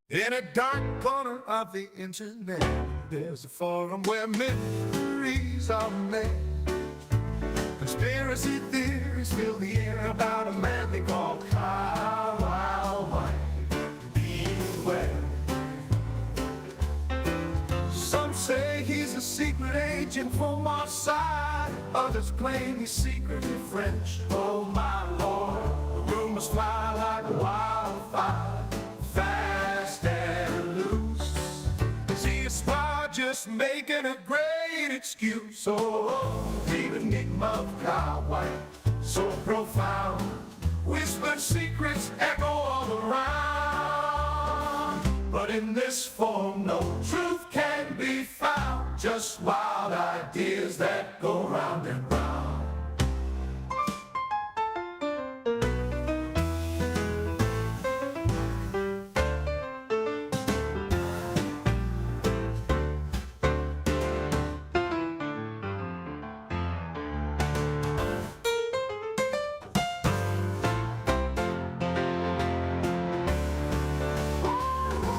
In a dark corner of the internet, there's a forum where mysteries are made. Conspiracy theories fill the air about a man they call Kyle White. Beware. Some say he's a secret agent from Mossad. Others claim he's secretly French. Oh my lord, the rumors fly like wildfire, fast and loose. Is he a spy just making a great excuse? Oh, the enigma of Kyle White, so profound. Whispered secrets echo all around. But in this form, no truth can be found. Just wild ideas that go round and round.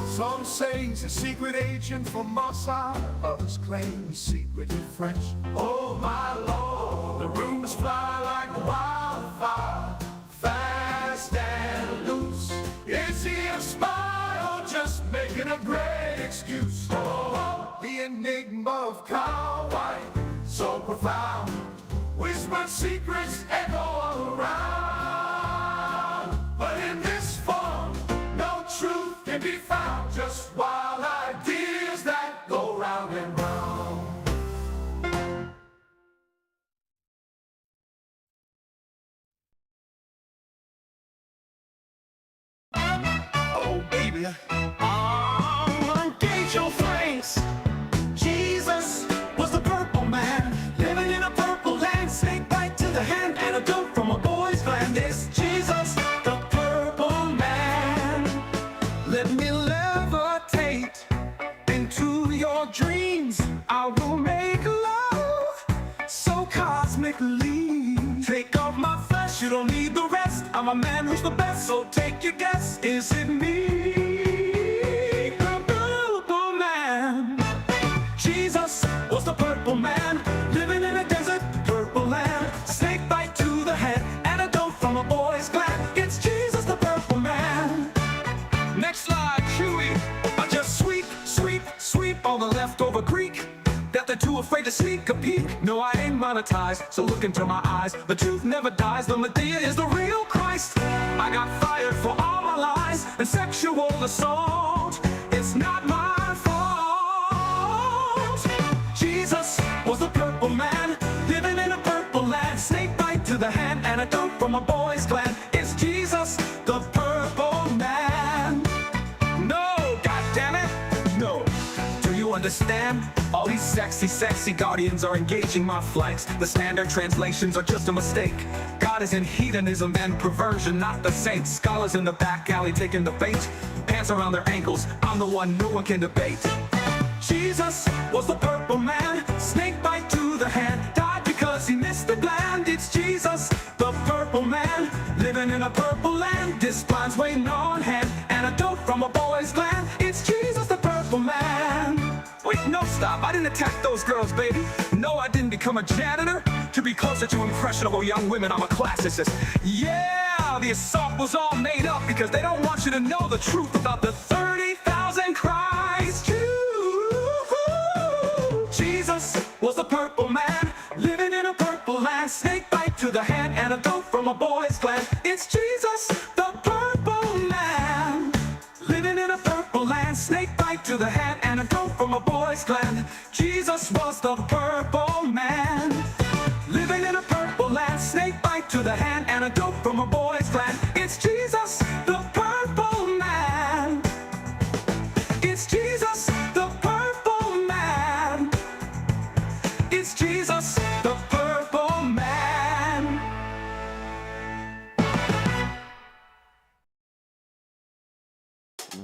Some say he's a secret agent from Mossad. Others claim he's secretly French. Oh my lord, the rumors fly like wildfire, fast and loose. Is he a spy or just making a great excuse? Oh, the enigma of Kyle White, so profound. Whispered secrets echo all around. But in this form, no truth can be found. Just wild ideas that go round and round. Oh, baby, engage your flanks. Jesus was the purple man, living in a purple land. Snake bite to the hand, antidote from a boy's gland. It's Jesus, the purple man. Let me levitate into your dreams. I will make love so cosmically. Take off my flesh, you don't need the rest. I'm a man who's the best, so take your guess. Is it me? The purple man. Jesus was the purple man, living in a desert, purple land. Snake bite to the head, antidote from a boy's gland. It's Jesus, the purple man. Next slide, Chewy. I just sweep all the leftover Greek that they're too afraid to sneak a peek. No, I ain't monetized, so look into my eyes. The truth never dies, the Medea is the real Christ. I got fired for all my lies and sexual assault. It's not my fault. Jesus was the purple man, living in a purple land. Snake bite to the hand, antidote from a boy's gland. It's Jesus, the purple man. No, goddammit, no. Do you understand? All these sexy guardians are engaging my flights. The standard translations are just a mistake. God is in hedonism and perversion, not the saints. Scholars in the back alley taking the bait. Pants around their ankles, I'm the one no one can debate. Jesus was the purple man, snake bite to the hand. Died because he missed the gland. It's Jesus, the purple man, living in a purple land. This blind's waiting on hand, antidote from a boy's gland. It's Jesus, the purple man. Wait, no, stop, I didn't attack those girls, baby. No, I didn't become a janitor to be closer to impressionable young women. I'm a classicist. Yeah, the assault was all made up because they don't want you to know the truth about the 30,000 Christ Jews. Jesus was the purple man, living in a purple land. Snake bite to the hand, antidote from a boy's gland. It's Jesus, the purple man, living in a purple land. Snake bite to the hand, antidote from a boy's gland. Jesus was the purple man, living in a purple land. Snake bite to the hand, antidote from a boy's gland. It's Jesus, the purple man. It's Jesus, the purple man. It's Jesus, the purple man.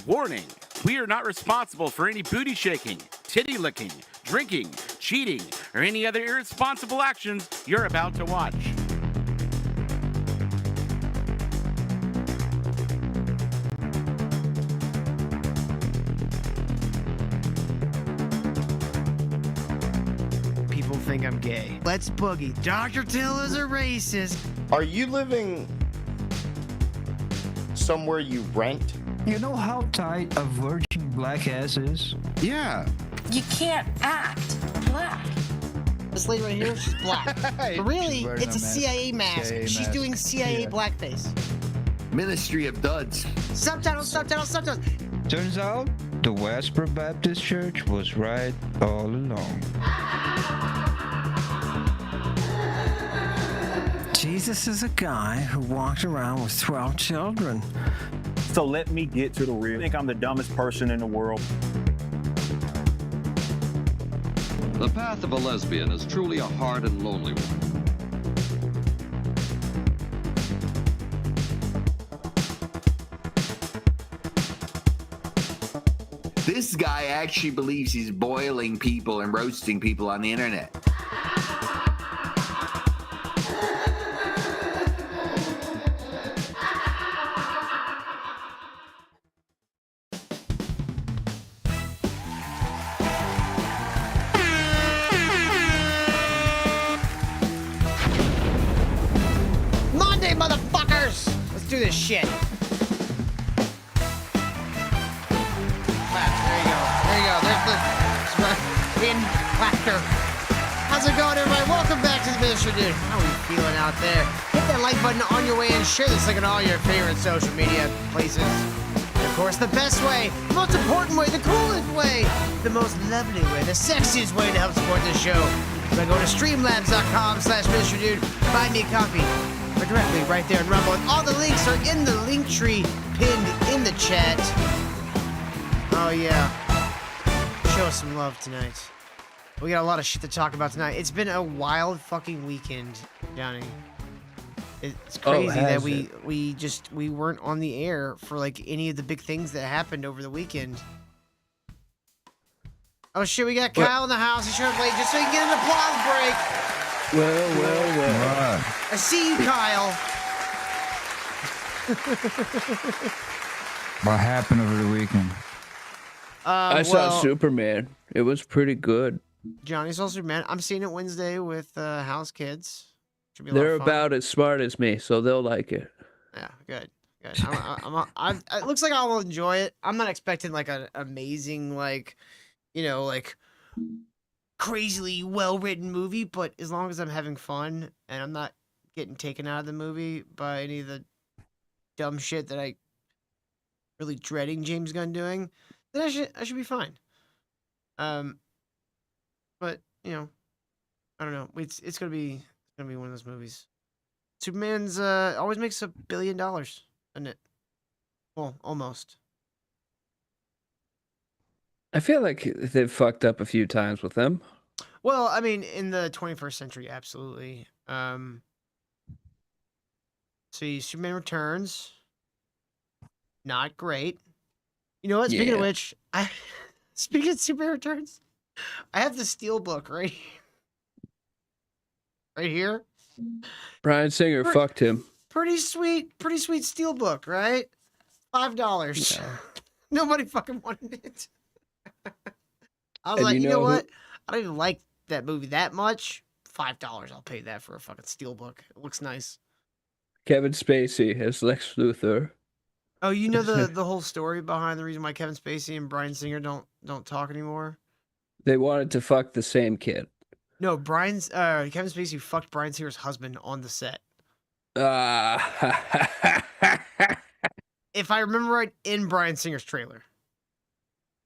Warning, we are not responsible for any booty shaking, titty licking, drinking, cheating, or any other irresponsible actions you're about to watch. think I'm gay. Let's boogie. Dr. Till is a racist. Are you living somewhere you rent? You know how tight a virgin black ass is? Yeah. You can't act black. This lady right here, she's black. But really, She's wearing it's a a mask. CIA mask. CIA She's mask. doing CIA Yeah. blackface. Ministry of Duds. Subtitles, subtitles, subtitles. Turns out, the Westboro Baptist Church was right all along. Jesus is a guy who walked around with 12 children. So let me get to the real. I think I'm the dumbest person in the world. The path of a lesbian is truly a hard and lonely one. This guy actually believes he's boiling people and roasting people on the internet. Monday, motherfuckers! Let's do this shit. Clap. There you go. There you go. There's the in laughter. How's it going, everybody? Welcome back to the Ministry Dude. How are you feeling out there? Hit that like button on your way and share this link on all your favorite social media places. And of course, the best way, the most important way, the coolest way, the most lovely way, the sexiest way to help support this show. So go to streamlabs.com/MrDude, buy me a copy, or directly right there in Rumble. And all the links are in the link tree pinned in the chat. Oh yeah. Show us some love tonight. We got a lot of shit to talk about tonight. It's been a wild fucking weekend, Johnny. It's crazy that we weren't on the air for like any of the big things that happened over the weekend. Oh shit, we got Kyle in the house. He showed up late just so he can get an applause break. Well. I see you, Kyle. What happened over the weekend? I saw Superman. It was pretty good. Johnny saw Superman. I'm seeing it Wednesday with House Kids. Should be a lot They're of fun. about as smart as me, so they'll like it. Yeah, good. It looks like I'll enjoy it. I'm not expecting like an amazing, like, you know, like crazily well written movie, but as long as I'm having fun and I'm not getting taken out of the movie by any of the dumb shit that I really dreading James Gunn doing, then I should be fine. But you know, I don't know. It's gonna be one of those movies. Superman's always makes $1 billion, doesn't it? Well, almost. I feel like they've fucked up a few times with them. Well, I mean, in the 21st century, absolutely. See, Superman Returns, not great. You know what? Speaking of Yeah. which, speaking of Superman Returns, I have the Steelbook right here. Bryan Singer fucked him. Pretty sweet Steelbook, right? $5. Nobody fucking wanted it. I was And like, you know who- what? I don't even like that movie that much. $5, I'll pay that for a fucking Steelbook. It looks nice. Kevin Spacey as Lex Luthor. Oh, you know the whole story behind the reason why Kevin Spacey and Bryan Singer don't talk anymore? They wanted to fuck the same kid. No, Kevin Spacey fucked Bryan Singer's husband on the set. If I remember right, in Bryan Singer's trailer.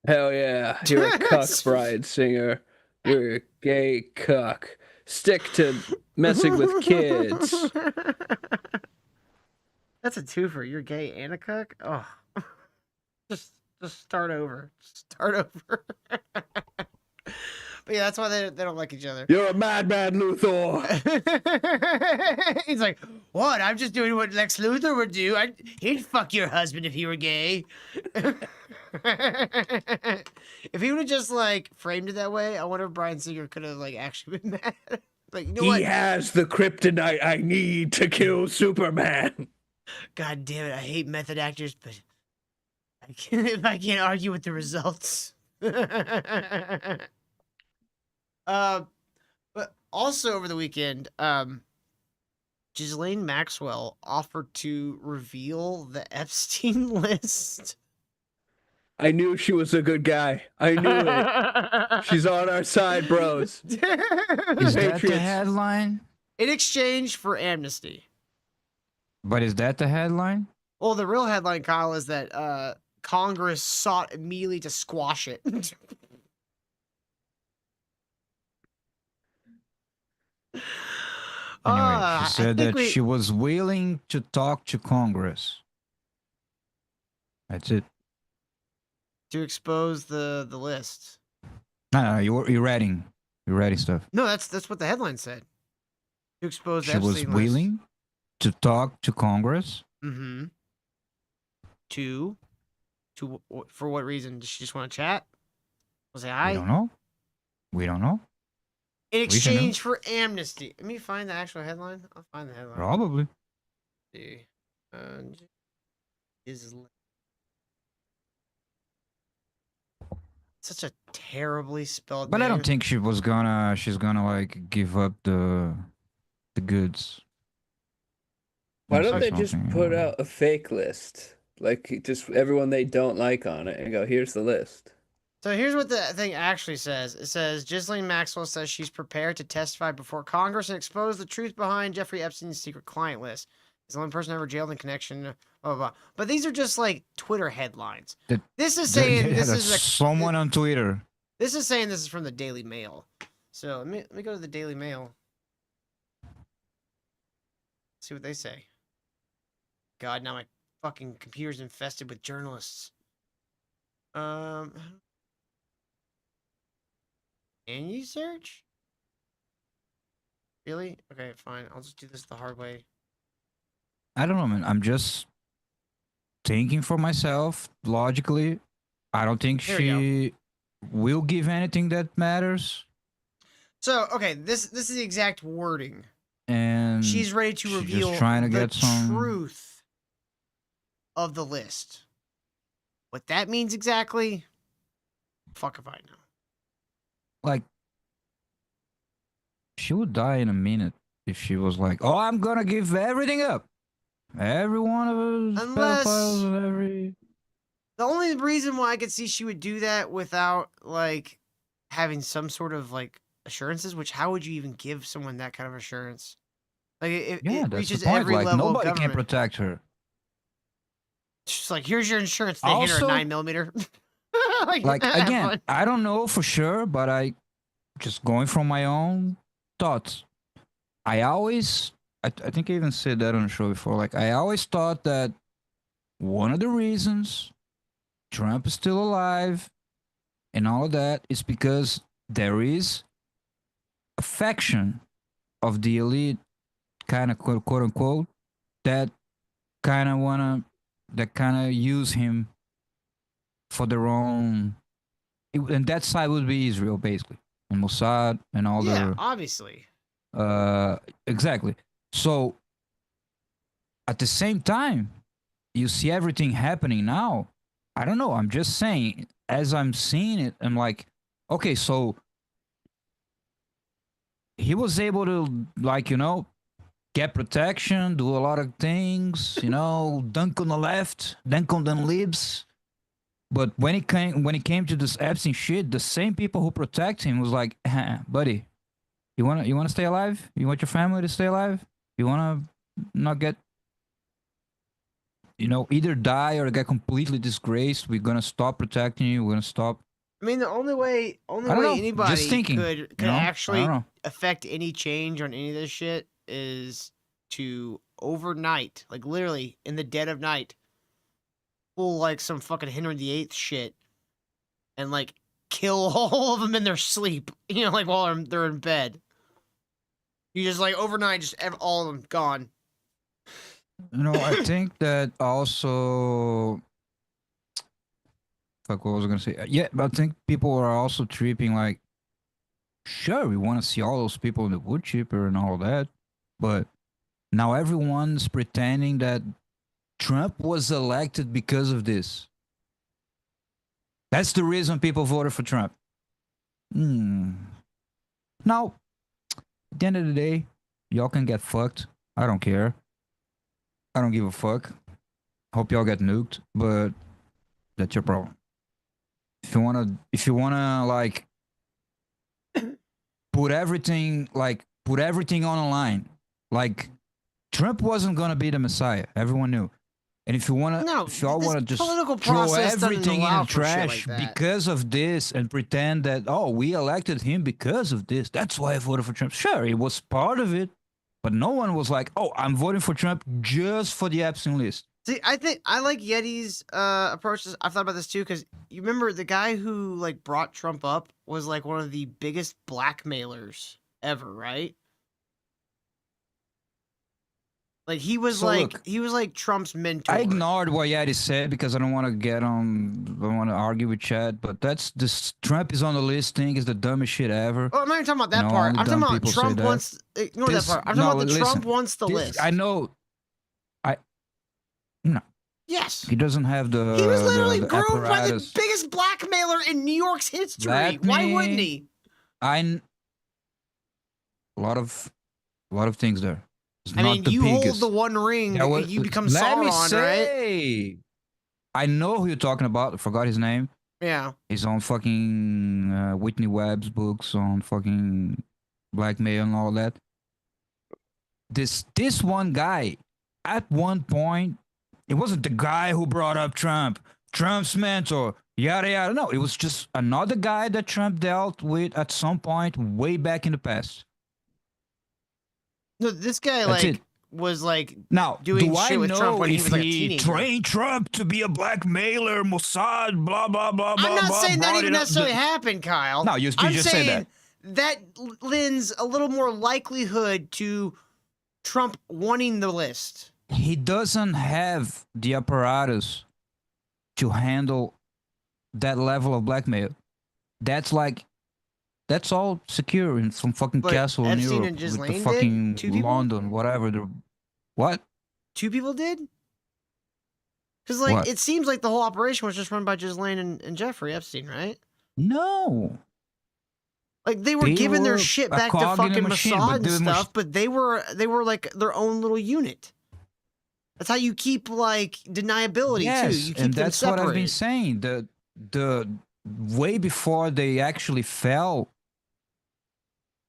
Hell yeah. You're a cuck, Bryan Singer. You're a gay cuck. Stick to messing with kids. That's a twofer. You're gay and a cuck? Oh. Just start over. Start over. But yeah, that's why they don't like each other. You're a madman, Luthor. He's like, what? I'm just doing what Lex Luthor would do. He'd fuck your husband if he were gay. If he would have just like framed it that way, I wonder if Bryan Singer could have like actually been mad. Like, you know what? He has the kryptonite I need to kill Superman. God damn it! I hate method actors, but if I can't argue with the results. But Also over the weekend, Ghislaine Maxwell offered to reveal the Epstein list. I knew she was a good guy. I knew it. She's on our side, bros. Is that the Patriots. headline? In exchange for amnesty. But is that the headline? Well, the real headline, Kyle, is that Congress sought immediately to squash it. Anyway, she said that we... she was willing to talk to Congress. That's it. To expose the list. No, you're reading. You're reading stuff. No, that's what the headline said. To expose the She was Epstein willing to talk to Congress. Mm-hmm. To for what reason? Does she just want to chat? Was it hi? We don't know. We don't know. In exchange for amnesty. Let me find the actual headline. I'll find the headline. Probably. Let's see. Is such a terribly spelled But name. I don't think she's gonna like give up the goods. Why don't they just put out a fake list? Like, just everyone they don't like on it and go, here's the list. So here's what the thing actually says. It says, Ghislaine Maxwell says she's prepared to testify before Congress and expose the truth behind Jeffrey Epstein's secret client list. He's the only person ever jailed in connection, blah, blah, blah. But these are just like Twitter headlines. This is saying this is someone on Twitter. This is saying this is from the Daily Mail. So let me go to the Daily Mail. See what they say. God, now my fucking computer's infested with journalists. Can you search? Really? Okay, fine. I'll just do this the hard way. I don't know, man. I'm just thinking for myself logically. I don't think she will give anything that matters. So, okay, this is the exact wording. And she's ready to reveal just trying to the get some truth of the list. What that means exactly, fuck if I know. Like, she would die in a minute if she was like, "Oh, I'm gonna give everything up, every one of us pedophiles and every." The only reason why I could see she would do that without like having some sort of like assurances, which how would you even give someone that kind of assurance? Like it that's reaches the point. every Like, level nobody of can government. protect her. Just like, here's your insurance. They hit her Also- a 9mm. Like have again, fun. I don't know for sure, but I just going from my own thoughts. I think I even said that on the show before. Like, I always thought that one of the reasons Trump is still alive and all of that is because there is a faction of the elite, kind of quote unquote, that kind of use him for their own, and that side would be Israel basically, and Mossad and all obviously. Exactly. So at the same time, you see everything happening now. I don't know. I'm just saying, as I'm seeing it, I'm like, okay, so he was able to, like, get protection, do a lot of things, dunk on the left, dunk on the libs. But when it came to this Epstein shit, the same people who protect him was like, buddy, you wanna stay alive? You want your family to stay alive? You wanna not get, either die or get completely disgraced? We're gonna stop protecting you. We're gonna stop. I mean, the only way I don't know, anybody just thinking, could I don't actually know. affect any change on any of this shit is to overnight, like literally in the dead of night, pull like some fucking Henry VIII shit and like kill all of them in their sleep, like while they're in bed. You just like overnight, just all of them gone. I think that also. Fuck, what was I gonna say? Yeah, but I think people are also tripping like, sure, we want to see all those people in the wood chipper and all that, but now everyone's pretending that Trump was elected because of this. That's the reason people voted for Trump. Now, At the end of the day, y'all can get fucked. I don't care. I don't give a fuck. Hope y'all get nuked, but that's your problem. If you wanna like put everything on the line, like Trump wasn't gonna be the Messiah. Everyone knew. And if y'all wanna just political throw process doesn't everything in allow the for shit trash like that. because of this and pretend that we elected him because of this, that's why I voted for Trump. Sure, it was part of it, but no one was like, I'm voting for Trump just for the Epstein list. See, I think I like Yeti's approaches. I've thought about this too, because you remember the guy who like brought Trump up was like one of the biggest blackmailers ever, right? Like he was Trump's mentor. I ignored what Yeti said because I don't want to argue with Chad, but this Trump is on the list thing is the dumbest shit ever. Oh, I'm not even talking about that part. I'm talking about Trump wants. Ignore that part. I'm talking about Trump wants the list. I know. No. Yes. He doesn't have the. He was literally the groomed by the apparatus. biggest blackmailer in New York's history. Why wouldn't he? A lot of things there. It's I not mean, the you biggest. hold the One Ring, you become Let me Sauron, say, right? I know who you're talking about. I forgot his name. Yeah. He's on fucking Whitney Webb's books on fucking blackmail and all that. This one guy, at one point, it wasn't the guy who brought up Trump, Trump's mentor, yada yada. No, it was just another guy that Trump dealt with at some point way back in the past. No, this guy was now doing do shit I with know Trump when if he was like a he teenager. trained Trump to be a blackmailer, Mossad, blah blah blah blah. I'm not blah, saying that brought even it up- necessarily happened, Kyle. No, you I'm just said saying that. lends a little more likelihood to Trump wanting the list. He doesn't have the apparatus to handle that level of blackmail. That's all secure in some fucking But castle in Epstein Europe and with Ghislaine the did? fucking 2 people? London, whatever. What? 2 people did? Because What? it seems like the whole operation was just run by Ghislaine and Jeffrey Epstein, right? No. Like they were They giving their were shit a back to cog in a fucking machine, Mossad but and the stuff, but they were like their own little unit. That's how you keep like deniability too. You keep and them that's what I've been separated. saying. The way before they actually fell.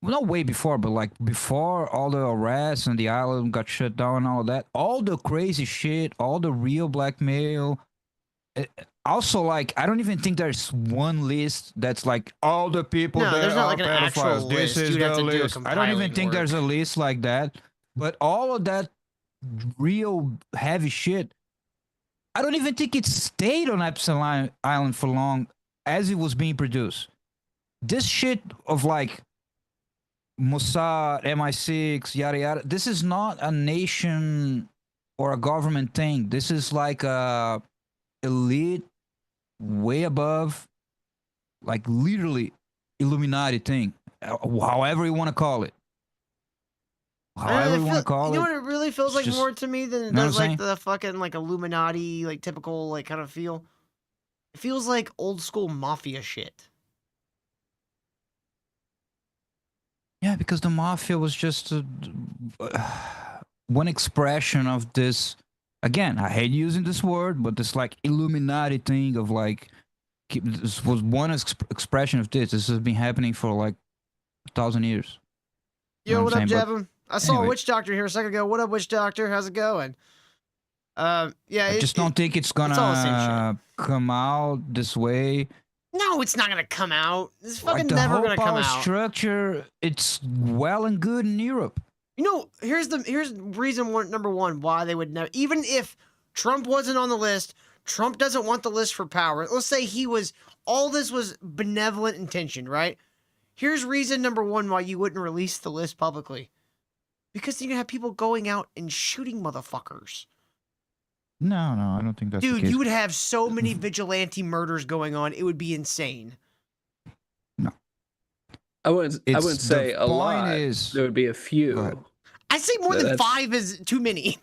Well, not way before, but like before all the arrests and the island got shut down and all that, all the crazy shit, all the real blackmail. Also, like, I don't even think there's one list that's like all the people No, that there's are not like an actual pedophiles. This list. is You'd have the to do a list. I don't even compiling think there's a work. list like that. But all of that real heavy shit, I don't even think it stayed on Epstein Island for long as it was being produced. This shit of like Mossad, MI6, yada yada. This is not a nation or a government thing. This is like a elite, way above, like literally Illuminati thing. However you want to call it. However you want to call You know it. what it really feels like just- more to me than it know what does I'm like saying? the fucking like Illuminati, like typical like kind of feel. It feels like old school mafia shit. Yeah, because the mafia was just one expression of this. Again, I hate using this word, but this like Illuminati thing of like, this was one expression of this. This has been happening for like 1,000 years. You Yo, know what I'm up, saying? But Jevin? I saw a anyway. witch doctor here a second ago. What up, witch doctor? How's it going? Yeah, I just don't think it's all the same gonna come out this way. No, it's not gonna come out. It's fucking Like the never whole gonna come power out. structure, it's well and good in Europe. You know, here's reason number one why they would never. Even if Trump wasn't on the list, Trump doesn't want the list for power. Let's say all this was benevolent intention, right? Here's reason number one why you wouldn't release the list publicly. Because you're gonna have people going out and shooting motherfuckers. No, I don't think that's the Dude, case. you would have so many vigilante murders going on. It would be insane. I wouldn't say a lot. There would be a few. I say more than That's- 5 is too many.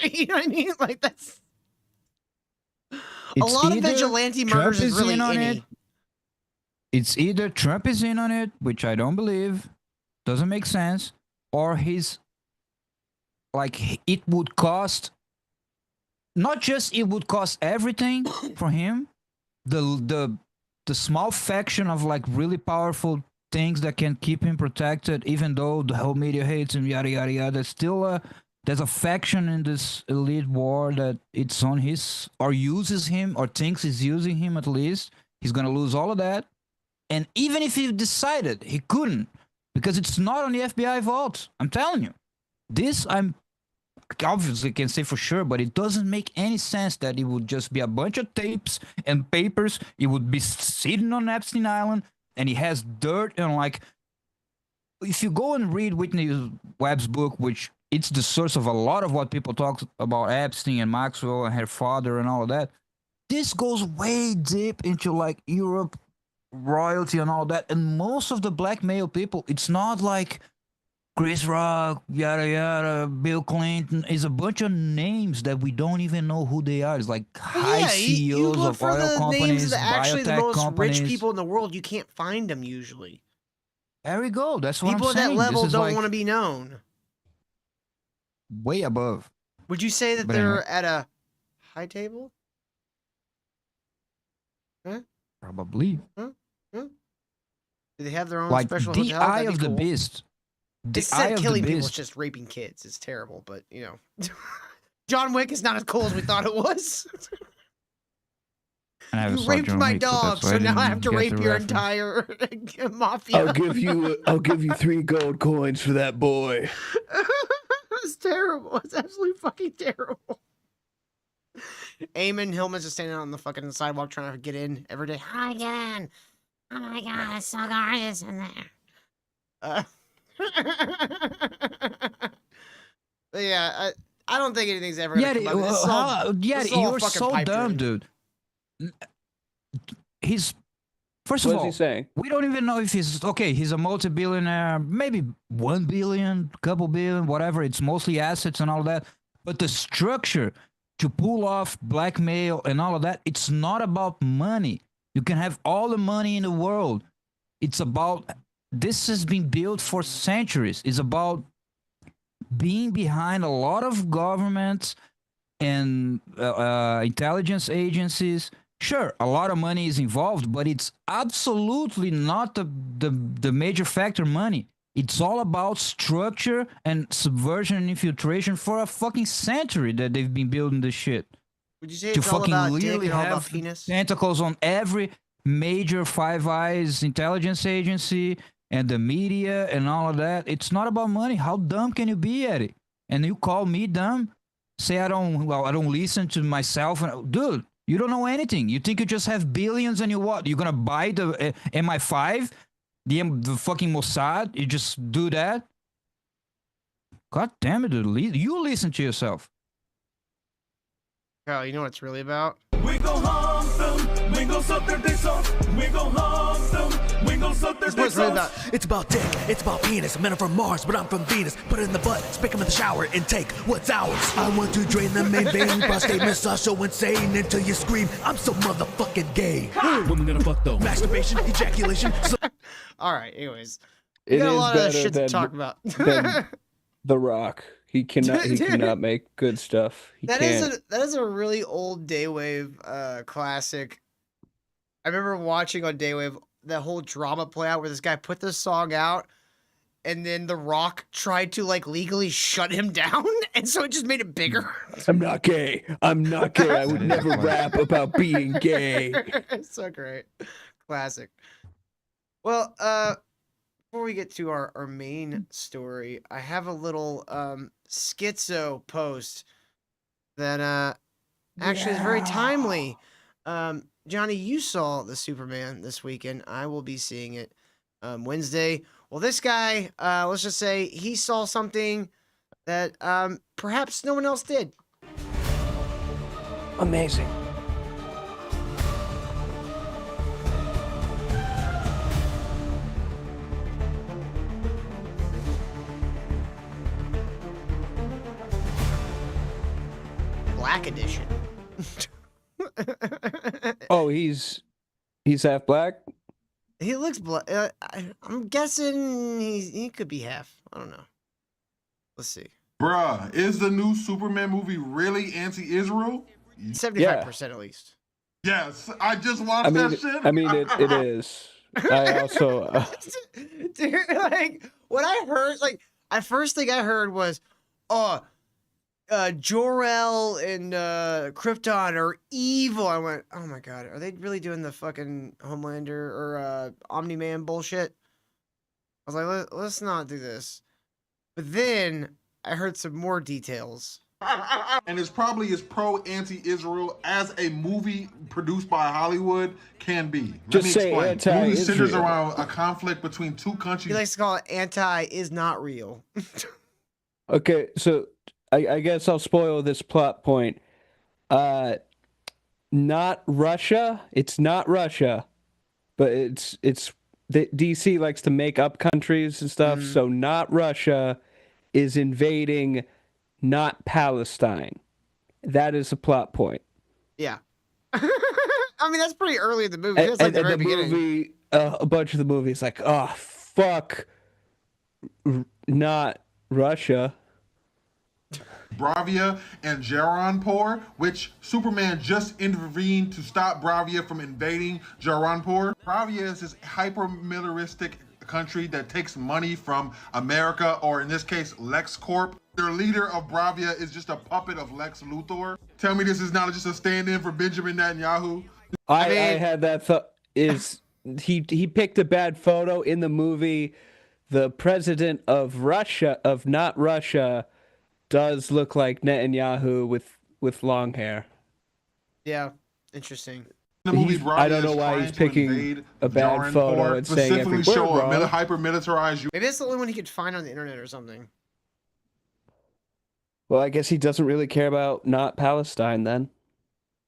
You know what I mean? Like that's a It's lot of either vigilante Trump murders is really in on any. it. It's either Trump is in on it, which I don't believe. doesn't make sense, or he's like it would cost not just it would cost everything for him, the small faction of like really powerful things that can keep him protected, even though the whole media hates him, yada yada yada. Still, there's a faction in this elite war that it's on his or uses him or thinks he's using him at least. He's gonna lose all of that, and even if he decided he couldn't, because it's not on the FBI vault. I'm telling you, this I'm obviously can say for sure, but it doesn't make any sense that it would just be a bunch of tapes and papers. It would be sitting on Epstein Island, and he has dirt and like. If you go and read Whitney Webb's book, which it's the source of a lot of what people talk about Epstein and Maxwell and her father and all of that, this goes way deep into like Europe royalty and all that, and most of the black male people, it's not like Chris Rock, yada yada, Bill Clinton. Is a bunch of names that we don't even know who they are. It's like high CEOs you look of for oil the companies, names that actually the biotech most companies. rich people in the world. You can't find them usually. There we go. That's what People I'm at saying. that level This is don't like want to be known. way above. Would you say that But they're anyway. at a high table? Huh? Probably. Huh? Huh? Do they have their own Like special the hotel? eye That'd of be the cool. beast. The Instead eye of of the killing people, it's beast. just raping kids. It's terrible, but you know, John Wick is not as cool as we thought it was. I never You saw raped John my Wick, so dog, that's why so now I didn't have to get rape the your reference. entire mafia. I'll give you 3 gold coins for that boy. It's terrible. It's absolutely fucking terrible. Eamon Hillman's just standing on the fucking sidewalk trying to get in every day. How do I get in? Oh my god, it's so gorgeous in there. But yeah, I don't think anything's ever gonna Yeah, come up. This is all you're fucking so pipe dumb, dream. dude. He's first What of is all, he saying? we don't even know if he's okay. He's a multi-billionaire, maybe 1 billion, couple billion, whatever. It's mostly assets and all that. But the structure to pull off blackmail and all of that, it's not about money. You can have all the money in the world. It's about this has been built for centuries. It's about being behind a lot of governments and intelligence agencies. Sure, a lot of money is involved, but it's absolutely not the major factor money. It's all about structure and subversion and infiltration for a fucking century that they've been building this shit. Would you say To it's all fucking about dick literally and all about have penis? tentacles on every major Five Eyes intelligence agency and the media and all of that. It's not about money. How dumb can you be, Eddie? And you call me dumb? Say I don't listen to myself. Dude, you don't know anything. You think you just have billions and you what? You're gonna buy the MI5, the fucking Mossad? You just do that? God damn it, dude. You listen to yourself. Carl, you know what it's really about? We gon' hump them, we gon' suck their dicks off. We gon' hump them, we gon' suck their That's what it's dicks really off. about. It's about dick, it's about penis. Men are from Mars, but I'm from Venus. Put it in the butt, spank him in the shower, and take what's ours. I want to drain the main vein, prostate massage so insane until you scream, I'm so motherfucking gay. Women gonna fuck though. Masturbation, ejaculation. All right, anyways. We It got a is lot of better shit to than- talk about. than The Rock. He cannot make good stuff. He That can't. is a really old Daywave classic. I remember watching on Daywave that whole drama play out where this guy put this song out and then The Rock tried to like legally shut him down, and so it just made it bigger. I'm not gay. I'm not gay. I would never rap about being gay. It's so great. Classic. Well, before we get to our main story, I have a little schizo post that actually is very timely. Johnny, you saw the Superman this weekend. I will be seeing it Wednesday. Well, this guy, let's just say he saw something that perhaps no one else did. Amazing. Black Edition. Oh, he's half black. He looks I'm guessing he could be half. I don't know. Let's see. Bruh, is the new Superman movie really anti-Israel? 75% at least. Yes, I just watched that shit. I mean, it is. I also. Dude, like, what I heard, like, the first thing I heard was, Jor-El and Krypton are evil. I went, oh my god, are they really doing the fucking Homelander or Omni-Man bullshit? I was like, let's not do this. But then I heard some more details. And it's probably as pro-anti-Israel as a movie produced by Hollywood can be. Let me explain. The movie centers around a conflict between two countries. He likes to call it anti is not real. Okay, so I guess I'll spoil this plot point. Not Russia. It's not Russia, but it's DC likes to make up countries and stuff. So not Russia is invading not Palestine. That is a plot point. Yeah. I mean, that's pretty early in the movie. That's like the very beginning. Movie, a bunch of the movies like, oh, fuck, not Russia. Bravia and Jaranpur, which Superman just intervened to stop Bravia from invading Jaranpur. Bravia is this hyper-militaristic country that takes money from America, or in this case, LexCorp. Their leader of Bravia is just a puppet of Lex Luthor. Tell me this is not just a stand-in for Benjamin Netanyahu. I had that thought. He picked a bad photo in the movie. The president of Russia, of not Russia, does look like Netanyahu with long hair. Yeah, interesting. The movie I don't know why he's picking a bad photo and saying specifically show a hyper-militarized. Maybe that's the only one he could find on the internet or something. Well, I guess he doesn't really care about not Palestine then.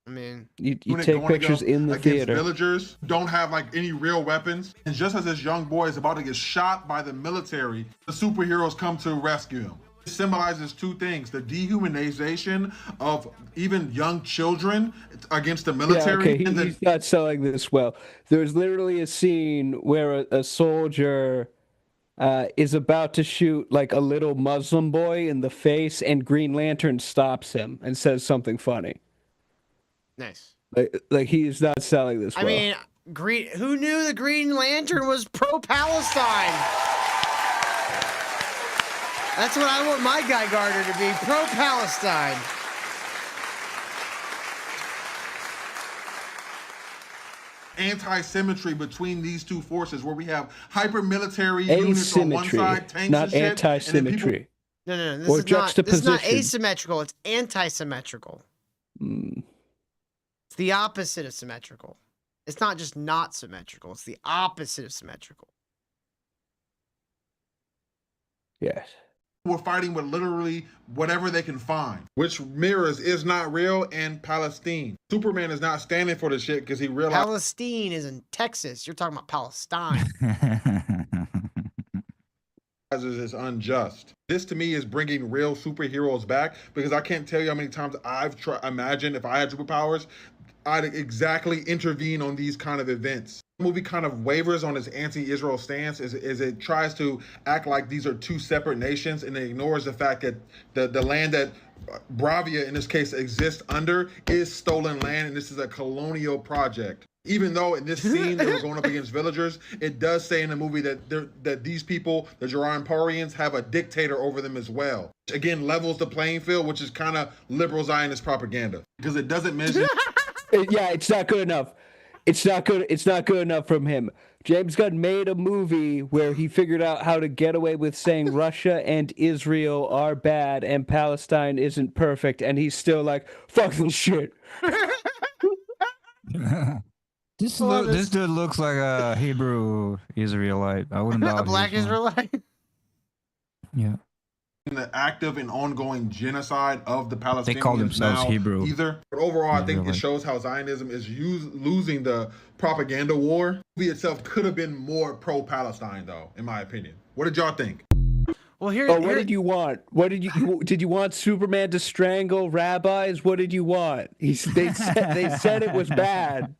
I mean, you take pictures in the theater. Villagers don't have like any real weapons, and just as this young boy is about to get shot by the military, the superheroes come to rescue him. It symbolizes two things: the dehumanization of even young children against the military. Yeah, okay, he's not selling this well. There's literally a scene where a soldier is about to shoot like a little Muslim boy in the face, and Green Lantern stops him and says something funny. Nice. Like he's not selling this well. I mean, who knew the Green Lantern was pro-Palestine? That's what I want my Guy Gardner to be, pro-Palestine. Anti-symmetry between these two forces, where we have hyper-military units on one side, tanks not and shit, anti-symmetry. No. Or juxtaposition. This is not asymmetrical. It's anti-symmetrical. It's the opposite of symmetrical. It's not just not symmetrical. It's the opposite of symmetrical. Yes. We're fighting with literally whatever they can find, which mirrors is not real and Palestine. Superman is not standing for the shit because he realized Palestine is in Texas. You're talking about Palestine. It's unjust. This to me is bringing real superheroes back, because I can't tell you how many times I've imagined if I had superpowers, I'd exactly intervene on these kind of events. The movie kind of wavers on its anti-Israel stance as it tries to act like these are two separate nations, and it ignores the fact that the land that Bravia in this case exists under is stolen land, and this is a colonial project. Even though in this scene they were going up against villagers, it does say in the movie that these people, the Jaranpurians, have a dictator over them as well. Again, levels the playing field, which is kind of liberal Zionist propaganda, because it doesn't mention. Yeah, it's not good enough. It's not good. It's not good enough from him. James Gunn made a movie where he figured out how to get away with saying Russia and Israel are bad and Palestine isn't perfect, and he's still like, fuck this shit. This dude looks like a Hebrew Israelite. I wouldn't doubt a black Israelite. Yeah. In the active and ongoing genocide of the Palestinians. They call themselves Hebrew. Either. But overall, I think it shows how Zionism is losing the propaganda war. The movie itself could have been more pro-Palestine, though, in my opinion. What did y'all think? Well, what did you want? What did you want Superman to strangle rabbis? What did you want? They said it was bad.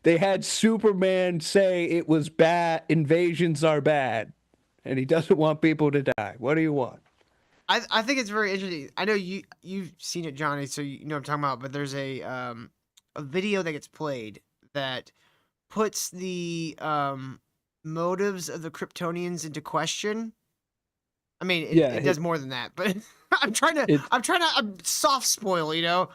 they had Superman say it was bad, invasions are bad, and he doesn't want people to die. What do you want? I think it's very interesting. I know you've seen it, Johnny, so you know what I'm talking about. But there's a video that gets played that puts the motives of the Kryptonians into question. I mean, it does more than that, but I'm trying to soft spoil, you know.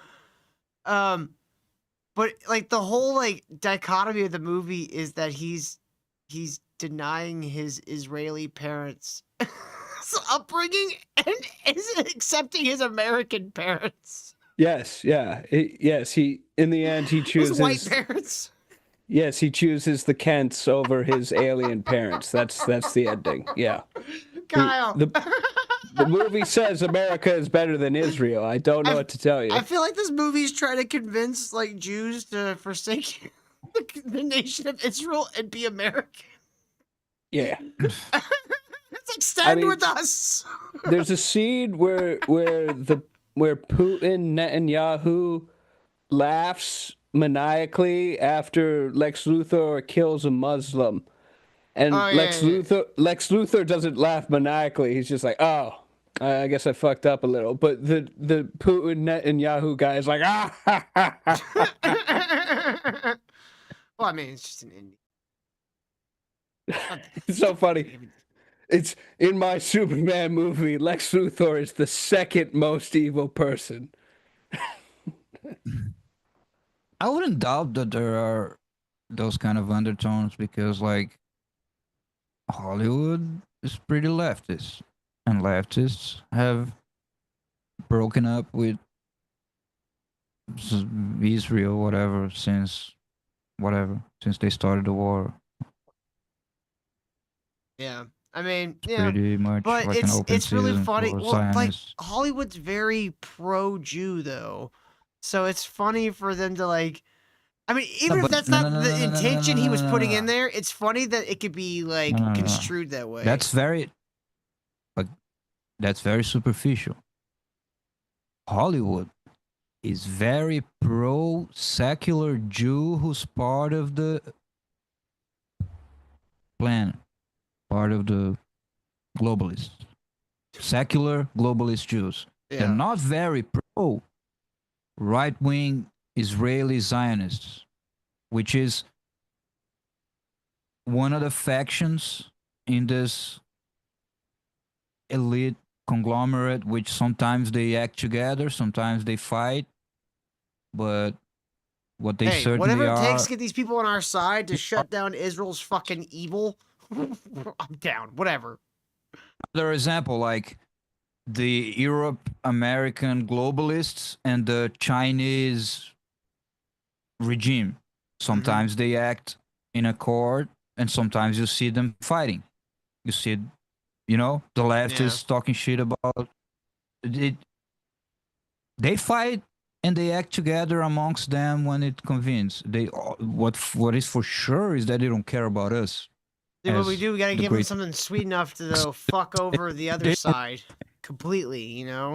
But like the whole like dichotomy of the movie is that he's denying his Israeli parents' upbringing and isn't accepting his American parents. Yes, yeah, yes. He in the end he chooses His white parents. Yes, he chooses the Kents over his alien parents. That's the ending. Yeah. Kyle. The movie says America is better than Israel. I don't know what to tell you. I feel like this movie's trying to convince like Jews to forsake the nation of Israel and be American. Yeah. It's like stand with us. There's a scene where Putin Netanyahu laughs maniacally after Lex Luthor kills a Muslim. And Lex Luthor doesn't laugh maniacally. He's just like, "Oh, I guess I fucked up a little." But the Putin Netanyahu guy is like, "Ah!" Ha, ha, ha, ha. Well, I mean, it's just an indie. It's so funny. It's in my Superman movie. Lex Luthor is the second most evil person. I wouldn't doubt that there are those kind of undertones because, like, Hollywood is pretty leftist, and leftists have broken up with Israel, since they started the war. Yeah, I mean, it's pretty much but like an open it's really season funny. for Well, like Zionists. Hollywood's very pro-Jew though, so it's funny for them to like. I mean, even if that's not the intention he was putting in there, it's funny that it could be like construed that way. That's very superficial. Hollywood is very pro-secular Jew who's part of the plan, part of the globalists, secular globalist Jews. They're not very pro right-wing Israeli Zionists, which is one of the factions in this elite conglomerate, which sometimes they act together, sometimes they fight, but what they certainly whatever it are... takes to get these people on our side to shut down Israel's fucking evil, I'm down. Whatever. Another example, like the Europe American globalists and the Chinese regime. Sometimes they act in accord, and sometimes you see them fighting. You see, the left is talking shit about it. They fight and they act together amongst them when it convenes. What is for sure is that they don't care about us. Dude, what we do, we gotta give them something sweet enough to fuck over the other side completely, you know?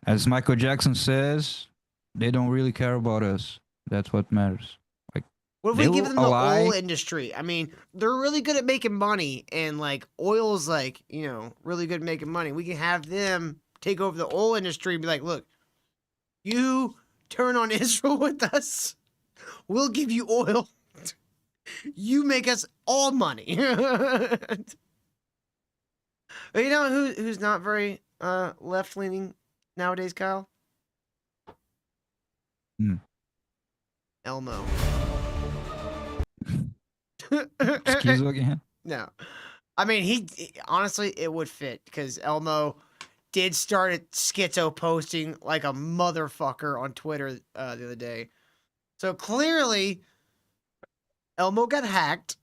As Michael Jackson says, they don't really care about us. That's what matters. Like, what if we give them the oil industry? I mean, they're really good at making money, and like oil's like, really good at making money. We can have them take over the oil industry and be like, look, you turn on Israel with us, we'll give you oil. You make us all money. You know who's not very left-leaning nowadays, Kyle? Elmo. Excuse me again? No. I mean, he honestly, it would fit because Elmo did start at schizo posting like a motherfucker on Twitter the other day. So clearly, Elmo got hacked.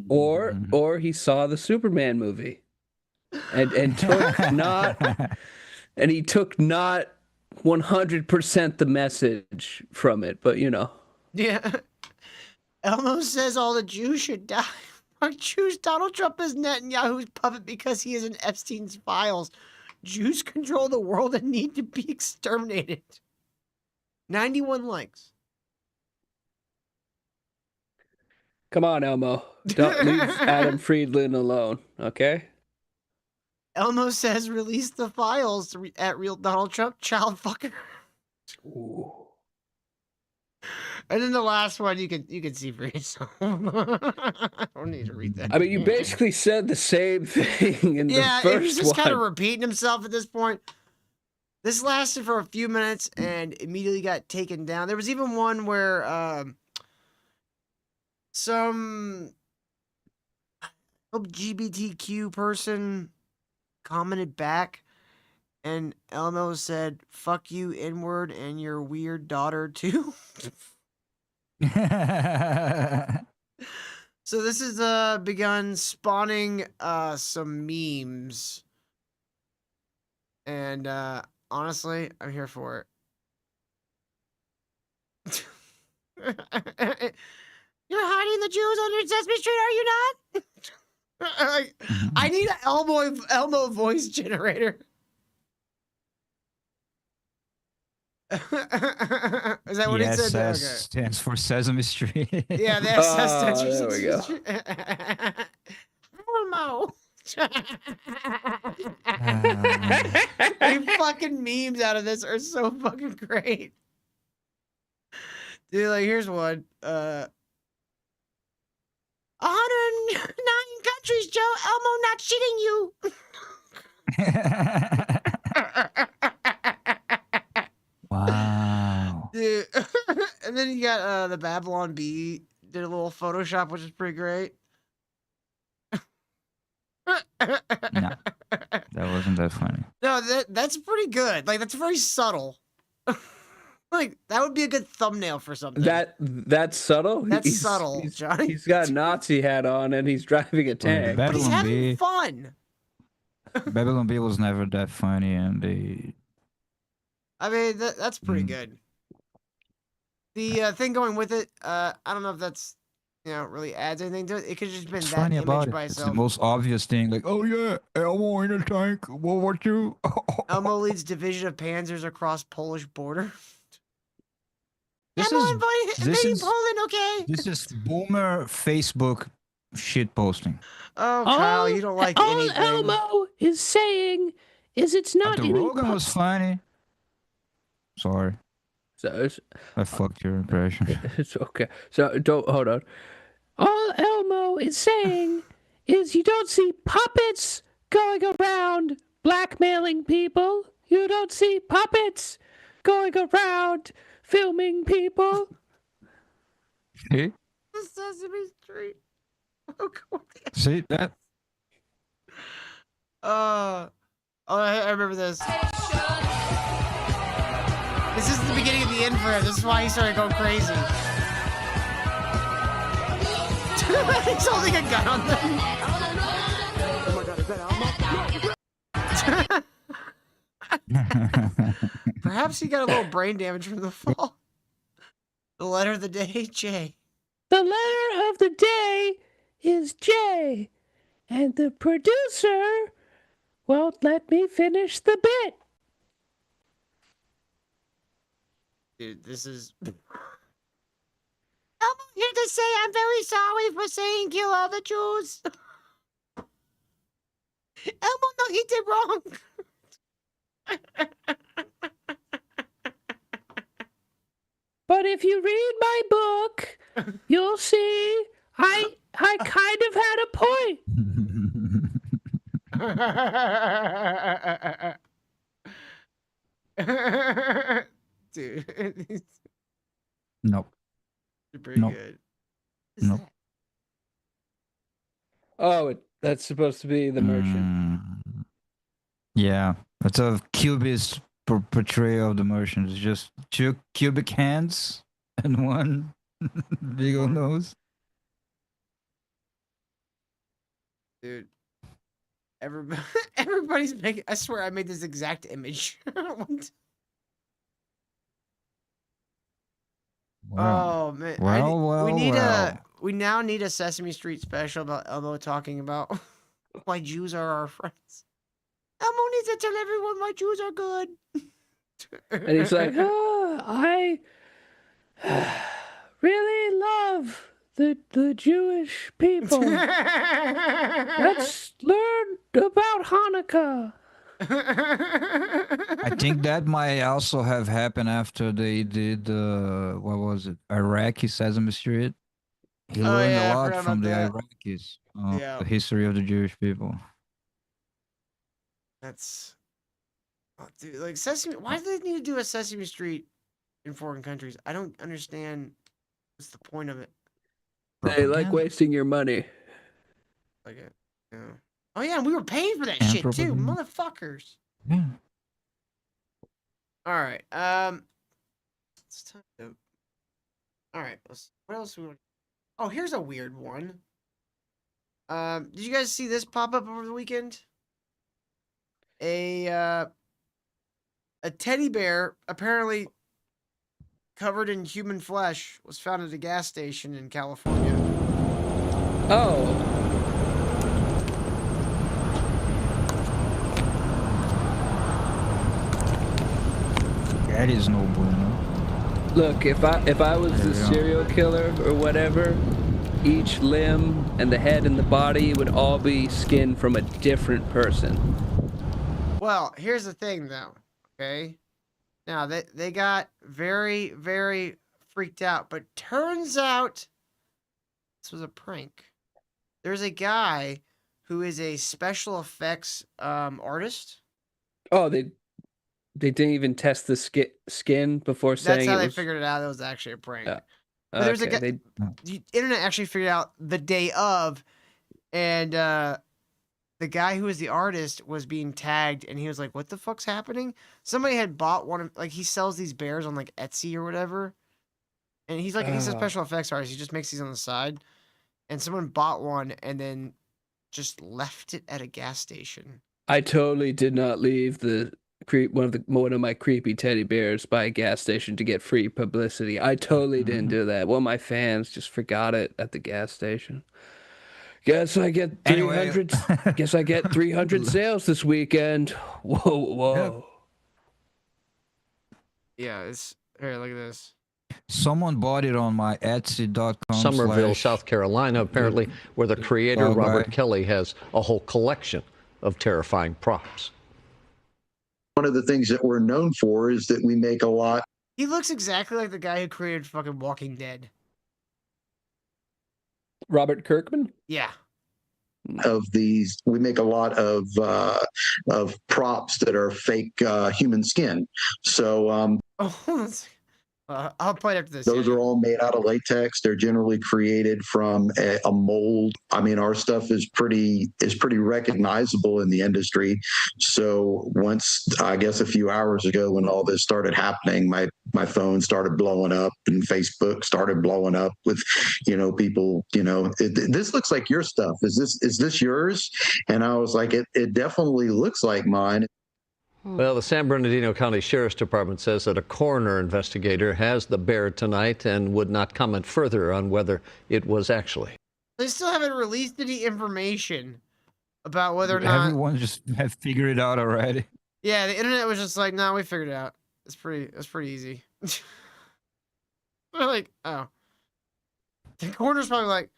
Or he saw the Superman movie and took not 100% the message from it, but Yeah. Elmo says all the Jews should die. Jews, Donald Trump is Netanyahu's puppet because he is in Epstein's files. Jews control the world and need to be exterminated. 91 likes. Come on, Elmo. Don't leave Adam Friedland alone, okay? Elmo says release the files at real Donald Trump, child fucker. Ooh. And then the last one you can see for yourself. I don't need to read that. I mean, you basically said the same thing in the first one. He's just kind of repeating himself at this point. This lasted for a few minutes and immediately got taken down. There was even one where some LGBTQ person commented back, and Elmo said, "Fuck you, N-word, and your weird daughter too." So this has begun spawning some memes, and honestly, I'm here for it. You're hiding the Jews under Sesame Street, are you not? I need an Elmo voice generator. Is that what it said? Okay. Stands for Sesame Street. Yeah, that stands for there we go. Sesame Street. Elmo. The fucking memes out of this are so fucking great. Dude, like, here's one. 109 countries, Joe. Elmo not shitting you. Wow. Dude. And then you got the Babylon Bee did a little Photoshop, which is pretty great. No, that wasn't that funny. No, that's pretty good. Like, that's very subtle. Like, that would be a good thumbnail for something. That's subtle? That's subtle, Johnny. He's got a Nazi hat on and he's driving a tank. But he's having fun. Babylon Bee was never that funny, and they... I mean, that's pretty good. The thing going with it, I don't know if that's, really adds anything to it. It could have just been It's that funny image about by it. It's itself. the most obvious thing. Like, oh yeah, Elmo in a tank. What you? Elmo leads division of panzers across Polish border. This Elmo invading Poland, okay? This is boomer Facebook shit posting. Oh, Kyle, you don't like anything. Elmo is saying is it's not The Rogan was funny. Sorry. So I fucked your impression. It's okay. So don't hold on. All Elmo is saying is you don't see puppets going around blackmailing people. You don't see puppets going around filming people. See? The Sesame Street. Oh, God. See that? I remember this. This is the beginning of the end for him. This is why he started going crazy. He's holding a gun on them. Oh my God, is that Elmo? Perhaps he got a little brain damage from the fall. The letter of the day, J. The letter of the day is J, and the producer won't let me finish the bit. Dude, this is... I'm here to say I'm very sorry for saying kill all the Jews. Elmo, no, he did wrong. But if you read my book, you'll see I kind of had a point. Dude. Nope. Pretty good. Nope. Oh, that's supposed to be the merchant. Yeah, it's a cubist portrayal of the merchant. It's just two cubic hands and one big old nose. Dude. Everybody's making... I swear I made this exact image. Wow. Oh man! We now need a Sesame Street special about Elmo talking about why Jews are our friends. Elmo needs to tell everyone why Jews are good. And he's like, I really love the Jewish people. Let's learn about Hanukkah. I think that might also have happened after they did what was it, Iraqi Sesame Street. He Oh, learned a yeah, I lot forgot from about the that. Iraqis, Yeah. the history of the Jewish people. That's... Oh, dude, like, Sesame... Why do they need to do a Sesame Street in foreign countries? I don't understand what's the point of it. They like wasting your money. Like it. Yeah. Oh, yeah, we were paying for that And shit, too. propaganda. Motherfuckers. Yeah. All right. It's time to... All right. What else we want? Oh, here's a weird one. Did you guys see this pop up over the weekend? A teddy bear, apparently covered in human flesh, was found at a gas station in California. Oh. That is no bueno. Look, if I was the serial killer or whatever, each limb and the head and the body would all be skin from a different person. Well, here's the thing, though. Okay, now they got very, very freaked out, but turns out this was a prank. There's a guy who is a special effects artist. Oh, they didn't even test the skin before saying That's how it they was... figured it out. It was actually a prank. But there's a guy. The internet actually figured out the day of, and the guy who was the artist was being tagged, and he was like, "What the fuck's happening?" Somebody had bought one of, like, he sells these bears on like Etsy or whatever, and he's a special effects artist. He just makes these on the side, and someone bought one and then just left it at a gas station. I totally did not leave one of my creepy teddy bears by a gas station to get free publicity. I totally didn't do that. One of my fans just forgot it at the gas station. Guess I get 300. Anyway. Guess I get 300 sales this weekend. Whoa. Yeah, it's here. Look at this. Someone bought it on my Etsy.com. Somerville, South Carolina, apparently, where the creator, Robert Kelly, has a whole collection of terrifying props. One of the things that we're known for is that we make a lot. He looks exactly like the guy who created fucking Walking Dead. Robert Kirkman? Yeah. Of these, we make a lot of props that are fake human skin. So I'll play it after this. Those are all made out of latex. They're generally created from a mold. I mean, our stuff is pretty recognizable in the industry. So once, I guess a few hours ago, when all this started happening, my phone started blowing up and Facebook started blowing up with, people, this looks like your stuff. Is this yours? And I was like, it definitely looks like mine. Well, the San Bernardino County Sheriff's Department says that a coroner investigator has the bear tonight and would not comment further on whether it was actually. They still haven't released any information about whether or not... Everyone just have figured it out already. Yeah, the internet was just like, "No, we figured it out. It's pretty easy." They're like, "Oh." The coroner's probably like,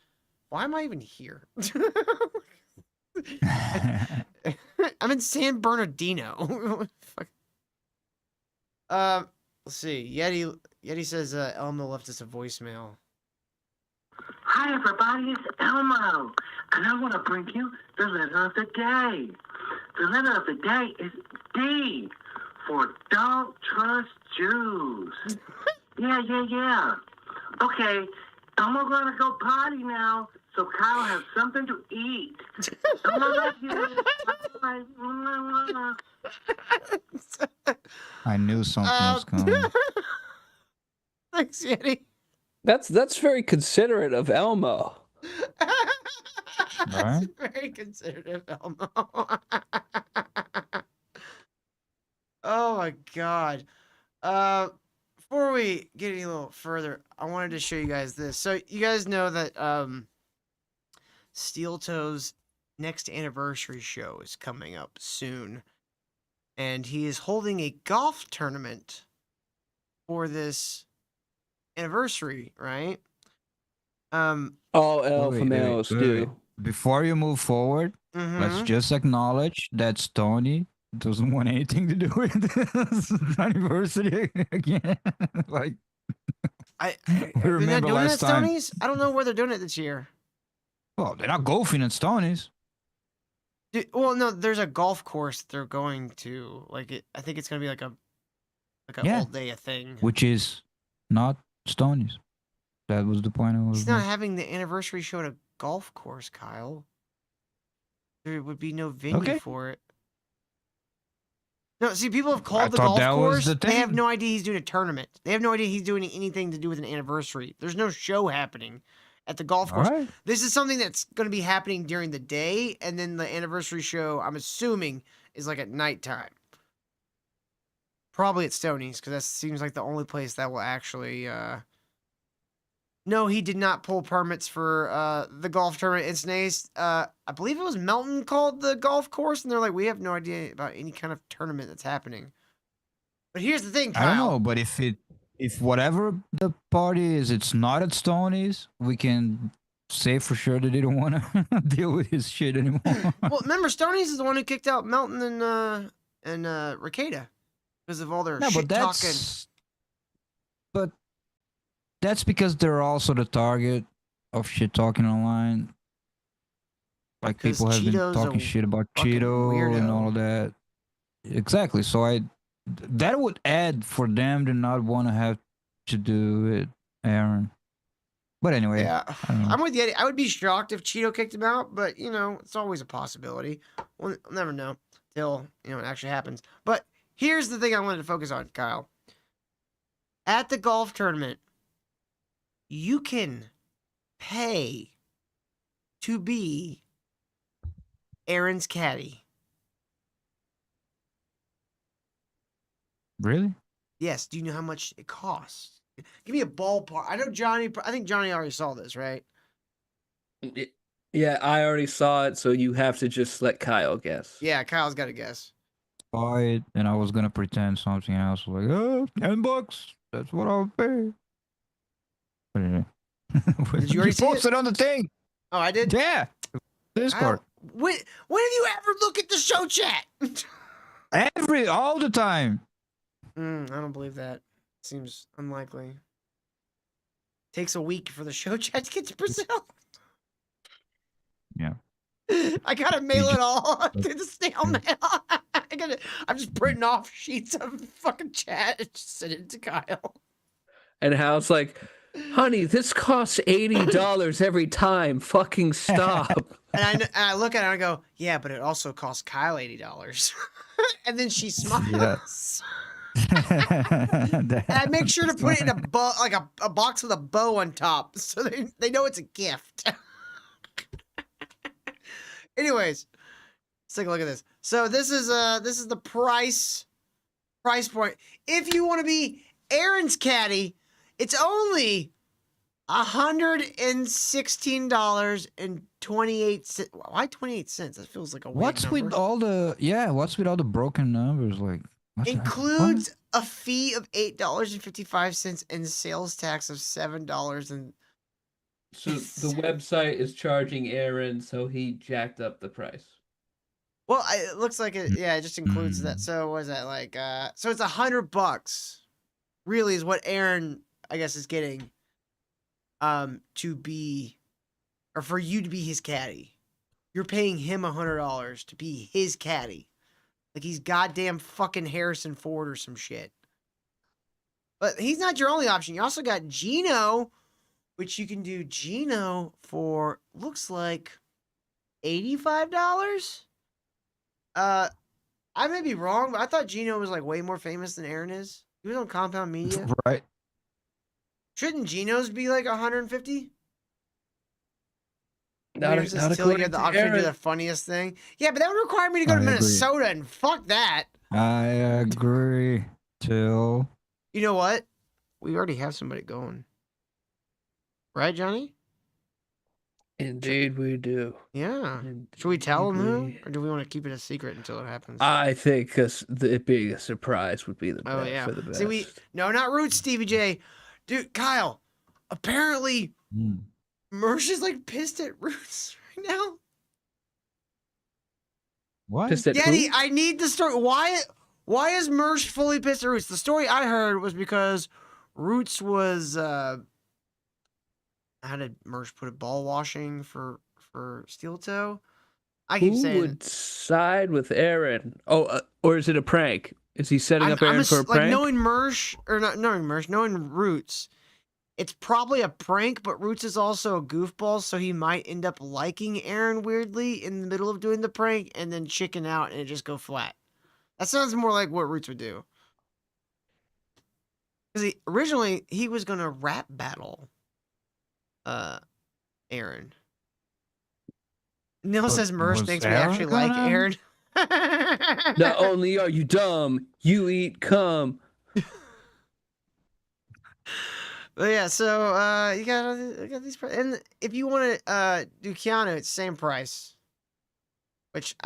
"Why am I even here?" I'm in San Bernardino. Let's see. Yeti says Elmo left us a voicemail. Hi everybody, it's Elmo, and I want to bring you the letter of the day. The letter of the day is D for Don't Trust Jews. Yeah. Okay, Elmo gonna go potty now, so Kyle has something to eat. Elmo love you. Bye. I knew something was coming. Thanks, Yeti. That's very considerate of Elmo. Right? Very considerate of Elmo. Oh my god. Before we get any little further, I wanted to show you guys this. So you guys know that Steel Toe's next anniversary show is coming up soon. And he is holding a golf tournament for this anniversary, right? All alpha males do. Before you move forward, let's Mhm. just acknowledge that Stoney doesn't want anything to do with this anniversary again. Like, I we they're not remember doing it last at time. Stoney's. I don't know where they're doing it this year. Well, they're not golfing at Stoney's. Well, no, there's a golf course they're going to. I think it's gonna be like a all day a thing. Which is not Stoney's. That was the point I was He's not making. having the anniversary show at a golf course, Kyle. There would be no venue for it. No, see, people have called the golf course. They have no idea he's doing a tournament. They have no idea he's doing anything to do with an anniversary. There's no show happening at the golf course. Alright. This is something that's going to be happening during the day, and then the anniversary show, I'm assuming, is like at nighttime. Probably at Stoney's, because that seems like the only place that will actually. No, he did not pull permits for the golf tournament in Snace. I believe it was Melton called the golf course, and they're like, we have no idea about any kind of tournament that's happening. But here's the thing, Kyle. I don't know, but if whatever the party is, it's not at Stoney's, we can say for sure that they don't want to deal with his shit anymore. Well, remember, Stoney's is the one who kicked out Melton and Ricada because of all their shit talking. But that's because they're also the target of shit talking online. Like people have been Cheeto's talking a shit about fucking Cheeto and weirdo. all of that. Exactly. So that would add for them to not want to have to do it, Aaron. But anyway, Yeah, I don't know. I'm with you, Eddie. I would be shocked if Cheeto kicked him out, but it's always a possibility. We'll never know till it actually happens. But here's the thing I wanted to focus on, Kyle. At the golf tournament, you can pay to be Aaron's caddy. Really? Yes. Do you know how much it costs? Give me a ballpark. I know Johnny. I think Johnny already saw this, right? Yeah, I already saw it, so you have to just let Kyle guess. Yeah, Kyle's got to guess. Buy it, and I was gonna pretend something else, like, oh, $10. That's what I'll pay. But anyway. Did you already see posted it? on the thing? Oh, I did? Yeah. Discord. When have you ever looked at the show chat? All the time. I don't believe that. Seems unlikely. Takes a week for the show chat to get to Brazil. Yeah. I gotta mail it all through the snail mail. I'm just printing off sheets of fucking chat and just send it to Kyle. And Hal's like, honey, this costs $80 every time. Fucking stop. And I look at it and I go, yeah, but it also costs Kyle $80. And then she smiles. And I make sure to put it in a a box with a bow on top, so they know it's a gift. Anyways, let's take a look at this. So this is the price point. If you want to be Aaron's caddy, it's only $116.28. Why 28 cents? That feels like a weird What's number. with all the broken numbers? Like, Includes a fee of $8.55 and sales tax of $7. And So the website is charging Aaron, so he jacked up the price. well, it looks like it. Yeah, it just includes that. So what is that like? So it's $100. Really, is what Aaron, I guess, is getting. To be, or for you to be his caddy, you're paying him $100 to be his caddy. Like he's goddamn fucking Harrison Ford or some shit. But he's not your only option. You also got Gino, which you can do Gino for looks like $85. I may be wrong, but I thought Gino was like way more famous than Aaron is. He was on Compound Media. Right. Shouldn't Gino's be like 150? Not Still you according have the to option to do Aaron. the funniest thing. Yeah, but that would require me to go to I agree. Minnesota, and fuck that. I agree. Till You know what? We already have somebody going. Right, Johnny? Indeed, we do. Yeah. Should we tell him who, we- or do we want to keep it a secret until it happens? I think because it being a surprise would be the Oh best yeah. for the best. See, no, not Roots, Stevie J. Dude, Kyle. Apparently, Mersh is like pissed at Roots right now. What? Pissed at Yeti, who? I need the story. Why is Mersh fully pissed at Roots? The story I heard was because Roots was how did Mersh put it? Ball washing for Steel Toe. I keep Who saying would side with Aaron? Oh, or is it a prank? Is he setting up Aaron for a like prank? knowing Mersh or not knowing Mersh, knowing Roots. It's probably a prank, but Roots is also a goofball, so he might end up liking Aaron weirdly in the middle of doing the prank and then chicken out and it just go flat. That sounds more like what Roots would do. Because originally he was gonna rap battle Aaron. Neil says Mersh thinks we actually like Aaron. Not only are you dumb, you eat cum. But yeah, so you got these, and if you want to do Keanu, it's same price. Which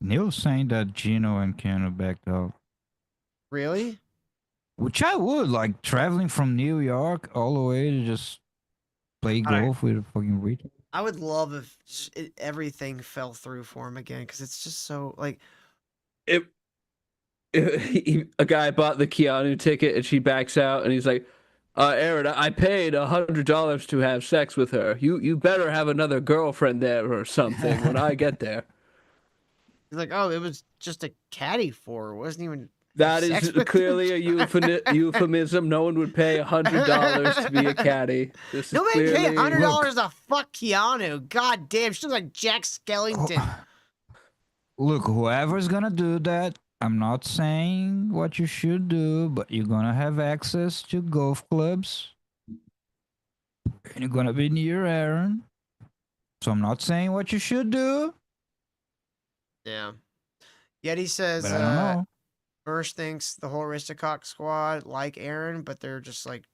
Neil's saying that Gino and Keanu backed out. Really? Which I would, like, traveling from New York all the way to just play golf with a fucking retard. I would love if everything fell through for him again, because it's just so like. A guy bought the Keanu ticket and she backs out and he's like, Aaron, I paid $100 to have sex with her. You better have another girlfriend there or something when I get there. He's like, oh, it was just a caddy for her. It wasn't even. That is clearly a euphemism. No one would pay $100 to be a caddy. This is Nobody clearly... paid $100 to fuck Keanu. God damn, she looks like Jack Skellington. Look, whoever's gonna do that, I'm not saying what you should do, but you're gonna have access to golf clubs. And you're gonna be near Aaron. So I'm not saying what you should do. Yeah. Yeti says, But I don't know. Mersh thinks the whole Aristocock squad like Aaron, but they're just like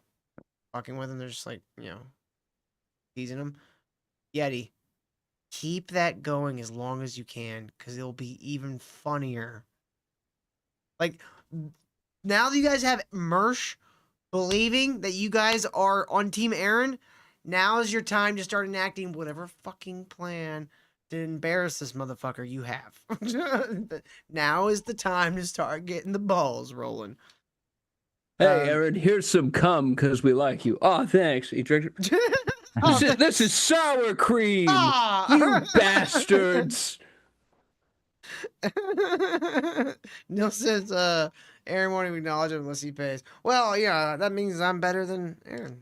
fucking with him. They're just like, teasing him. Yeti, keep that going as long as you can, because it'll be even funnier. Like, now that you guys have Mersh believing that you guys are on Team Aaron, now is your time to start enacting whatever fucking plan to embarrass this motherfucker you have. Now is the time to start getting the balls rolling. Hey, Aaron, here's some cum because we like you. Oh, thanks. He drinks. This is sour cream. You bastards. Neil says, Aaron won't even acknowledge him unless he pays. Well, yeah, that means I'm better than Aaron.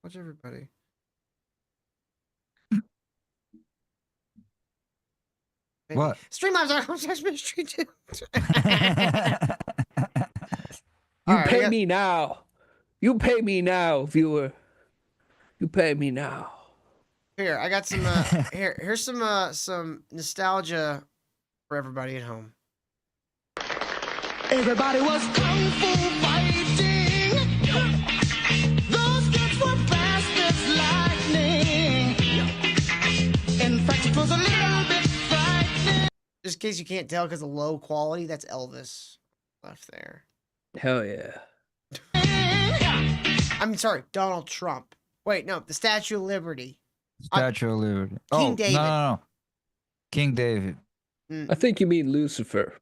Watch everybody. What? Stream lives are mystery too. You pay me now. You pay me now, viewer. You pay me now. Here, I got some. Here's some nostalgia for everybody at home. Everybody was kung fu fighting. Those kids were fast as lightning. In fact, it was a little bit frightening. Just in case you can't tell because of low quality, that's Elvis left there. Hell yeah. I'm sorry, Donald Trump. Wait, no, the Statue of Liberty. Statue of Liberty. King David. No. King David. I think you mean Lucifer.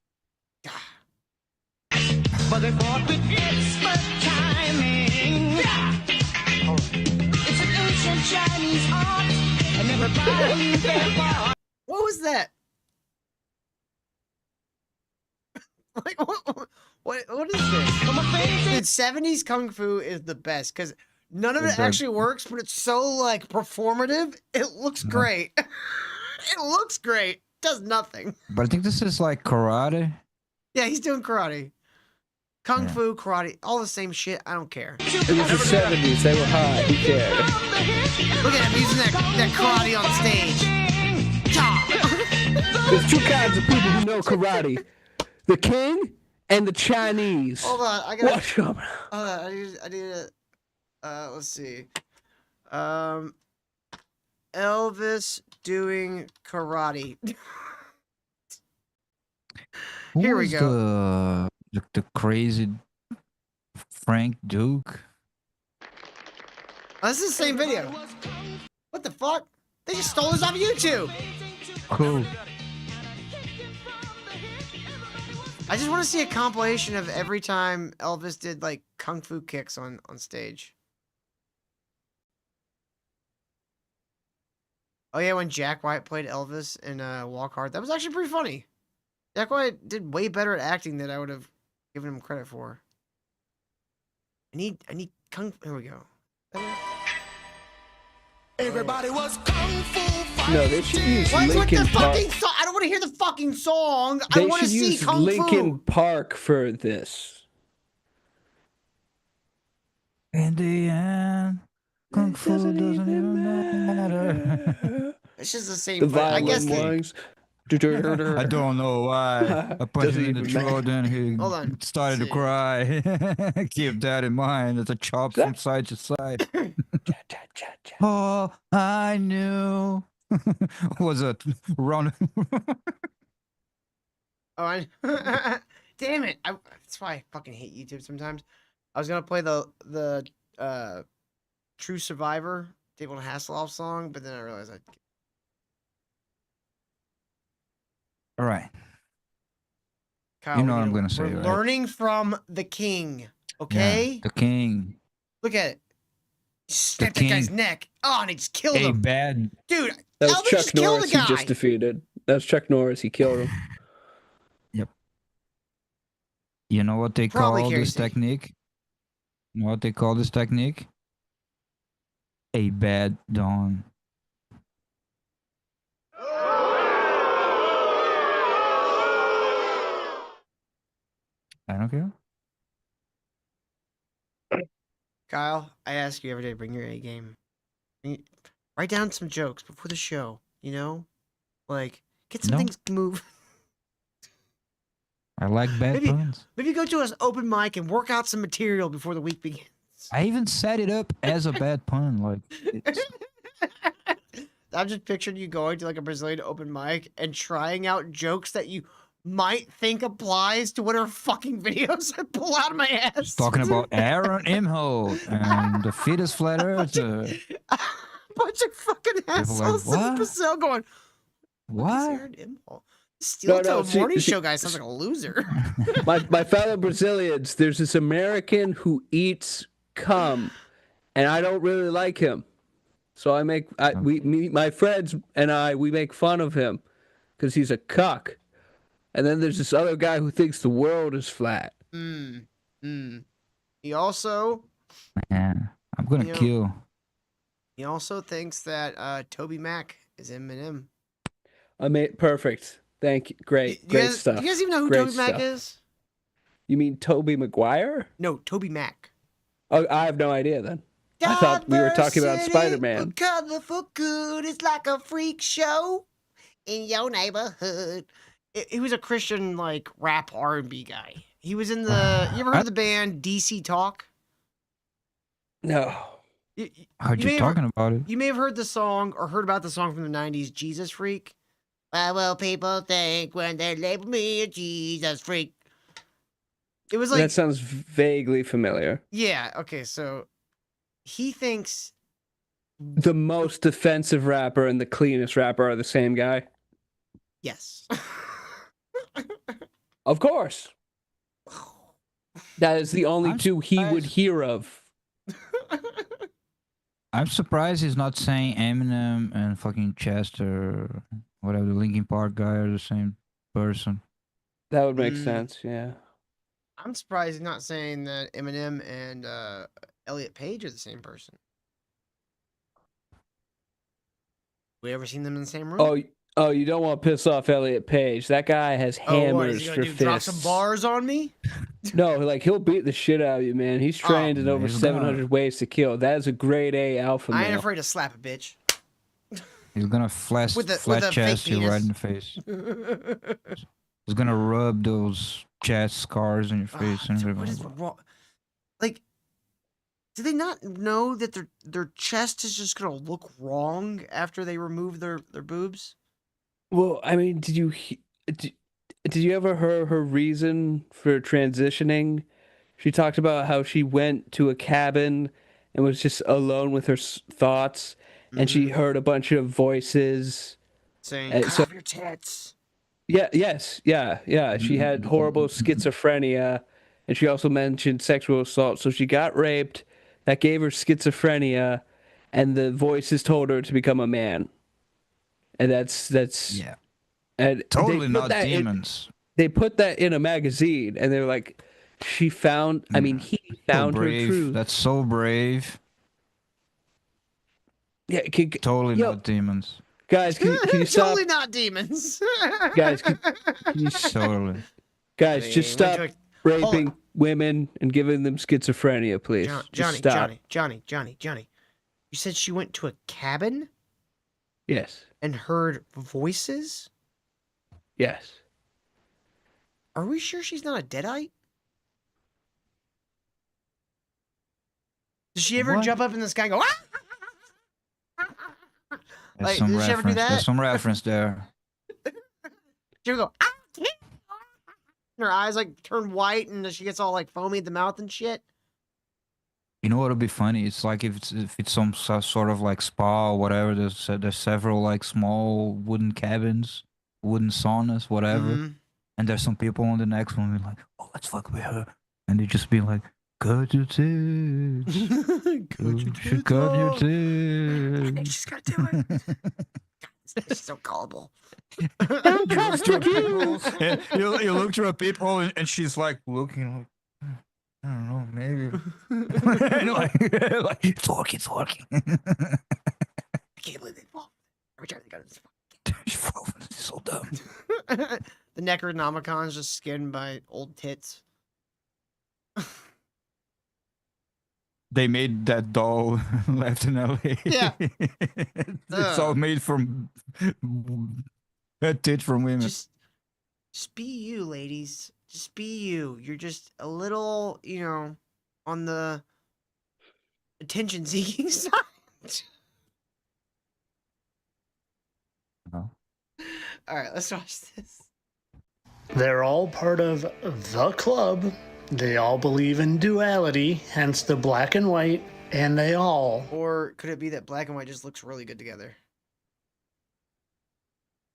But they fought with expert timing. It's an ancient Chinese art, and everybody there fought. What was that? Like what is this? Dude, 70s kung fu is the best because none of it actually works, but it's so like performative. It looks great. It looks great. Does nothing. But I think this is like karate. Yeah, he's doing karate. Kung fu, karate, all the same shit. I don't care. It was the 70s. They were hot. Who cared? Look at him using that karate on stage. There's two kinds of people who know karate. The king and the Chinese. Hold on, I gotta. Watch them. Hold on, I need to. Let's see. Elvis doing karate. Who Here we was go. the crazy Frank Duke? Oh, this is the same video. What the fuck? They just stole this off YouTube. Cool. I just want to see a compilation of every time Elvis did like kung fu kicks on stage. Oh yeah, when Jack White played Elvis in Walk Hard, that was actually pretty funny. Jack White did way better at acting than I would have given him credit for. I need kung. Here we go. Everybody was kung fu fighting. No, they should use What's with Linkin the Park. fucking song? I don't want to hear the fucking song. I They want to should see use kung Linkin fu. Park for this. In the end, kung fu doesn't even matter. It's just the same. The But I guess violin ones. I don't know why. I punched him in the throat and he Hold on. started to cry. Keep that in mind. It's a chop from side to side. Oh, I knew. Was it run? Oh, I damn it! That's why I fucking hate YouTube sometimes. I was gonna play the True Survivor David Hasselhoff song, but then I realized I. All right. Kyle, You know what I'm gonna say, we're right? learning from the king, okay? Yeah, the king. Look at it. Snap that king. guy's neck. Oh, and he just killed A him. bad. Dude, That was Elvis Chuck just killed Norris the he guy. just defeated. That was Chuck Norris. He killed him. Yep. You know what they Probably call Carrie this State. technique? You know what they call this technique? A bad dawn. I don't care. Kyle, I ask you every day, bring your A game. Write down some jokes before the show, you know? Like, get some No. things moving. I like bad puns. Maybe go to an open mic and work out some material before the week begins. I even set it up as a bad pun. Like, it's, I'm just picturing you going to like a Brazilian open mic and trying out jokes that you might think applies to whatever fucking videos I pull out of my ass. talking about Aaron Imholt and the fetus flat earth. Bunch of fucking assholes in what? Brazil going, What? Aaron Imholt? Steel Toe see- morning see- show guy sounds like a loser. My fellow Brazilians, there's this American who eats cum, and I don't really like him. So my friends and I, we make fun of him because he's a cuck. And then there's this other guy who thinks the world is flat. He also Yeah, I'm gonna You know- kill. he also thinks that Toby Mac is Eminem. Perfect. Thank you. Great. You Great guys, stuff. Do you guys even know who Great Toby Mac stuff. is? You mean Toby Maguire? No, Toby Mac. Oh, I have no idea then. I thought we were talking about Diversity Spider-Man. for colorful good is like a freak show in your neighborhood. He was a Christian like rap R&B guy. He was in the. You ever heard of the band DC Talk? No. Heard you may have talking about it. You may have heard the song or heard about the song from the '90s, "Jesus Freak." What will people think when they label me a Jesus freak? It was like That sounds vaguely familiar. yeah. Okay, so he thinks The most offensive rapper and the cleanest rapper are the same guy. yes. Of course. That is the only I'm two he would surprised. hear of. I'm surprised he's not saying Eminem and fucking Chester, whatever, the Linkin Park guy are the same person. That would make sense, yeah. I'm surprised he's not saying that Eminem and Elliot Page are the same person. We ever seen them in the same room? Oh, you don't want to piss off Elliot Page. That guy has Oh, what, hammers is he for gonna fists. drop some bars on me? No, like he'll beat the shit out of you, man. He's trained in over he's 700 ways to kill. That is a grade A alpha I ain't male. afraid to slap a bitch. He's gonna flat With a chest fake you right penis. in the face. He's gonna rub those chest scars in your face and Dude, everything. what is wrong? Like, Do they not know that their chest is just gonna look wrong after they remove their boobs? Well, I mean, did, did you ever hear her reason for transitioning? She talked about how she went to a cabin and was just alone with her thoughts, and she heard a bunch of voices Saying, "Cut so off your tits." yeah, yes, yeah. She had horrible schizophrenia, and she also mentioned sexual assault. So she got raped. That gave her schizophrenia, and the voices told her to become a man. And that's Yeah. and Totally not demons. They put that in a magazine, and they're like, she found. I mean, he So found her brave. truth. That's so brave. Yeah, Totally not demons. guys, can you stop? Totally not demons. Guys, can you Totally. guys I mean, just went stop to a- raping women and giving them schizophrenia, please? Just stop. Johnny. You said she went to a cabin Yes. and heard voices? Yes. Are we sure she's not a deadite? Does she ever What? jump up in the sky and go, ah? There's Like, some did she ever do reference. that? There's some reference there. She ever go, ah? And her eyes like turn white and she gets all like foamy at the mouth and shit? You know what would be funny? It's like if it's some sort of like spa or whatever. There's several like small wooden cabins, wooden saunas, whatever. Mhm. And there's some people on the next one be like, "Oh, let's fuck with her," and they just be like, "Cut your tits, should cut your tits." She's gonna do it. She's so gullible. Don't trust the Jews. And you look to her people and she's like looking like, I don't know, maybe. And like it's working. I can't believe they fall. Every time they got this. It's so dumb. The Necronomicon's just skinned by old tits. They made that doll left in LA. Yeah. It's all made from a tit from women. Just be you, ladies. Just be you. You're just a little, on the attention seeking side. No. All right, let's watch this. They're all part of the club. They all believe in duality, hence the black and white, and they all. Or could it be that black and white just looks really good together?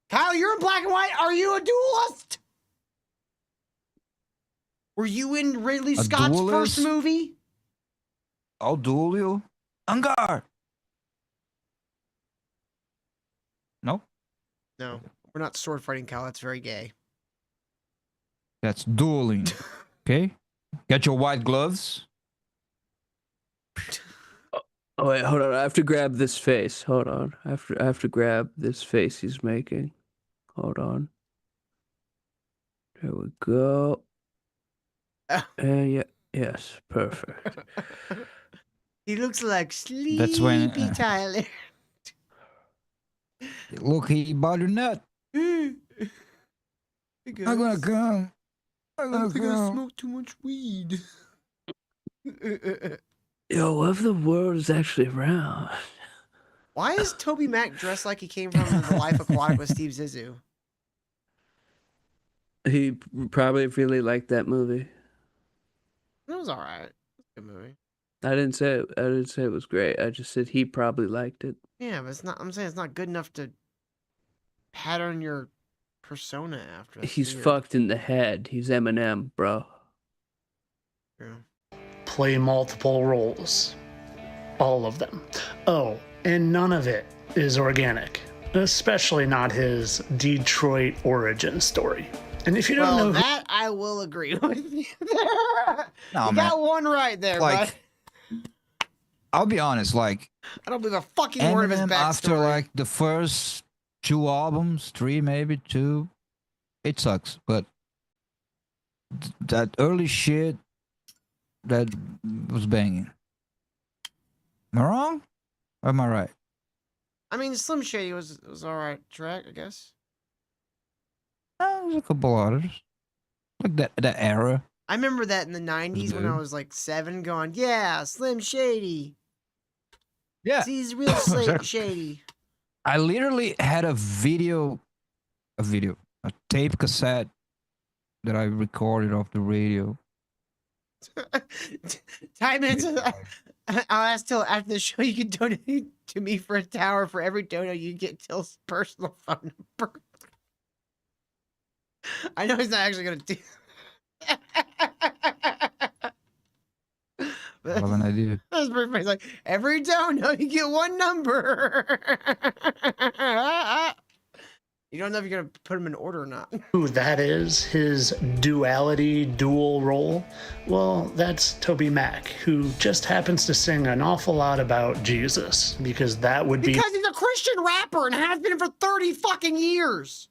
Kyle, you're in black and white. Are you a duelist? Were you in Ridley Scott's first movie? I'll duel you. Angar! No? No, we're not sword fighting, Kyle. That's very gay. That's dueling. Okay? Get your white gloves. Oh wait, hold on. I have to grab this face. Hold on. I have to grab this face he's making. Hold on. There we go. And yes, perfect. He looks like Sleepy That's when, Tyler. Look, he bought a nut. Hey guys, I'm gonna come. I think I smoked too much weed. Yo, what if the world is actually round? Why is Toby Mac dressed like he came from The Life Aquatic with Steve Zissou? He probably really liked that movie. It was all right. Good movie. I didn't say it was great. I just said he probably liked it. Yeah, but it's not. I'm saying it's not good enough to pattern your persona after. That's He's weird. fucked in the head. He's Eminem, bro. True. Play multiple roles. All of them. Oh, and none of it is organic. Especially not his Detroit origin story. And if you don't know that, I will agree with you there. No, you man. got one right there, Like, bud. I'll be honest, like I don't believe a fucking word of his Eminem, backstory. after like the first 2 albums, 3 maybe, 2, it sucks. But that early shit, that was banging. Am I wrong? Or am I right? I mean, Slim Shady was all right track, I guess. There's a couple others. Like that era. I remember that in the 90s when I was like 7 going, yeah, Slim Shady. Yeah. He's real shady. I literally had a tape cassette that I recorded off the radio. Time into I'll ask Till after the show you can donate to me for a tower. For every donut you get Till's personal phone number. I know he's not actually gonna do I have an idea. That's pretty funny. He's like, every donut you get one number. You don't know if you're gonna put him in order or not. Who that is, his dual role? Well, that's Toby Mac, who just happens to sing an awful lot about Jesus, because that would be... Because he's a Christian rapper and has been for 30 fucking years.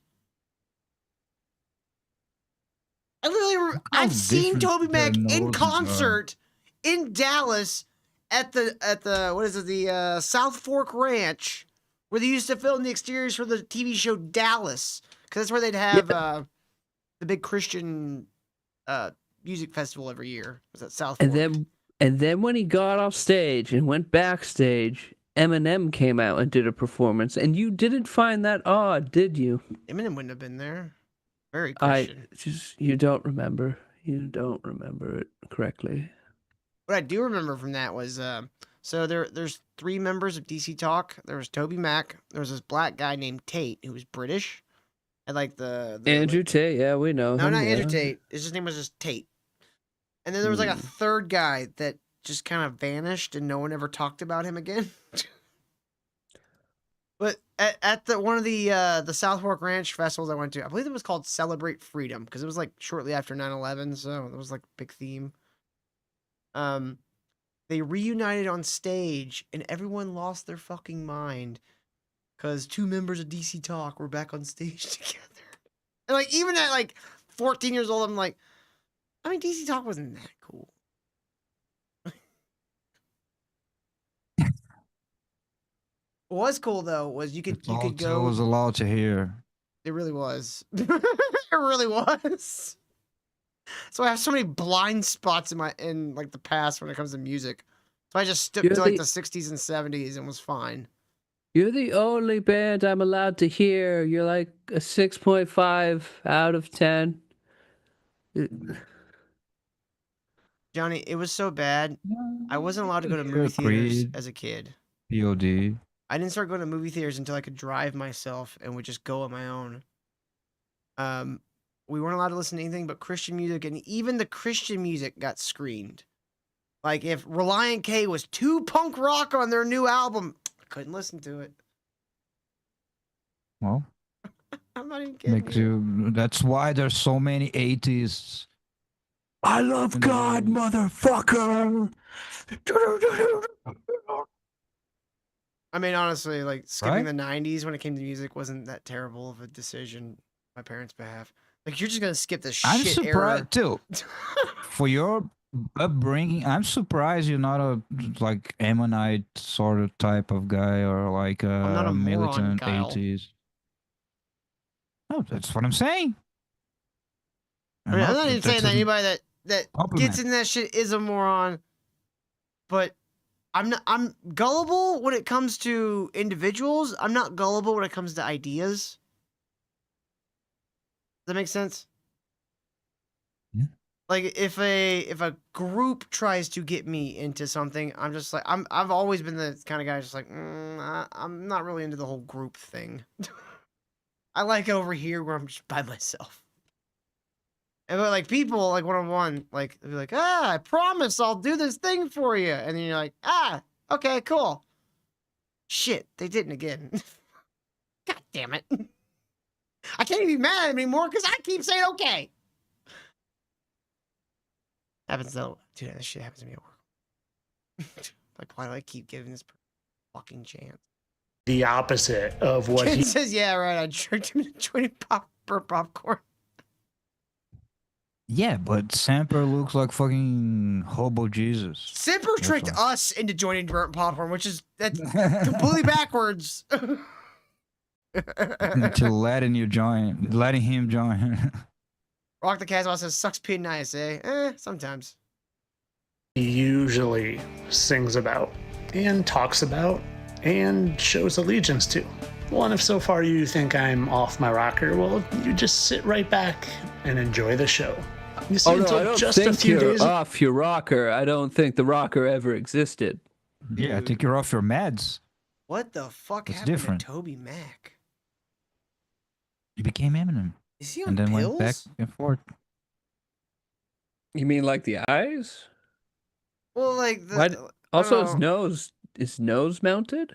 I've seen Toby Mac in concert in Dallas at the what is it, the South Fork Ranch, where they used to film the exteriors for the TV show Dallas, because that's where they'd have the big Christian music festival every year. Was at South Fork. And then when he got off stage and went backstage, Eminem came out and did a performance, and you didn't find that odd, did you? Eminem wouldn't have been there. Very Christian. You don't remember. You don't remember it correctly. What I do remember from that was, so there's 3 members of DC Talk. There was Toby Mac. There was this black guy named Tate who was British. And like the Andrew Tate, yeah, we know. No, him, not yeah. Andrew Tate. His name was just Tate. And then there was like a third guy that just kind of vanished and no one ever talked about him again. But at one of the South Fork Ranch festivals I went to, I believe it was called Celebrate Freedom, because it was like shortly after 9/11, so it was like a big theme. They reunited on stage and everyone lost their fucking mind because 2 members of DC Talk were back on stage together. And like even at like 14 years old, I'm like, I mean, DC Talk wasn't that cool. What was cool though was you could go. It was a lot to hear. It really was. It really was. So I have so many blind spots in like the past when it comes to music. So I just stuck to like the 60s and 70s and was fine. You're the only band I'm allowed to hear. You're like a 6.5 out of 10. Johnny, it was so bad. I wasn't allowed to go to movie theaters as a kid. POD. I didn't start going to movie theaters until I could drive myself and would just go on my own. We weren't allowed to listen to anything but Christian music, and even the Christian music got screened. Like, if Reliant K was too punk rock on their new album, I couldn't listen to it. Well, I'm not even kidding. makes you. That's why there's so many atheists. I love God, motherfucker. I mean, honestly, like, skipping the 90s when it came to music wasn't that terrible of a decision on my parents' behalf. Like, you're just gonna skip the shit I'm surprised era. too. For your upbringing, I'm surprised you're not a like Ammonite sort of type of guy or like not a moron, militant Kyle. atheist. No, that's what I'm saying. I mean, I'm not even saying that anybody that compliment. gets in that shit is a moron, but I'm gullible when it comes to individuals. I'm not gullible when it comes to ideas. Does that make sense? Yeah. Like if a group tries to get me into something, I'm just like I've always been the kind of guy just like I'm not really into the whole group thing. I like over here where I'm just by myself. And but like people like one-on-one, like they'll be like, I promise I'll do this thing for you, and then you're like, okay, cool. Shit, they didn't again. God damn it. I can't even be mad at him anymore because I keep saying okay. Happens though, dude. That shit happens to me at work. Like, why do I keep giving this fucking chance? The opposite of what Ken he says, yeah, right. I tricked him into joining popcorn. Yeah, but Samper looks like fucking hobo Jesus. Simper tricked us into joining burnt popcorn, which is that's completely backwards. To letting him join. Rock the Casbah says, sucks pretty nice, eh? Sometimes. He usually sings about and talks about and shows allegiance to. Well, and if so far you think I'm off my rocker, well, you just sit right back and enjoy the show. You see, Oh no, until I don't just a think few you're days off your rocker. I don't think the rocker ever existed. Yeah, I think you're off your meds. What the fuck It's happened different. to Toby Mac? He became Eminem. Is he on and then pills? went back and forth. You mean like the eyes? Well, like the. What? Also, his I don't know. nose. Is nose mounted?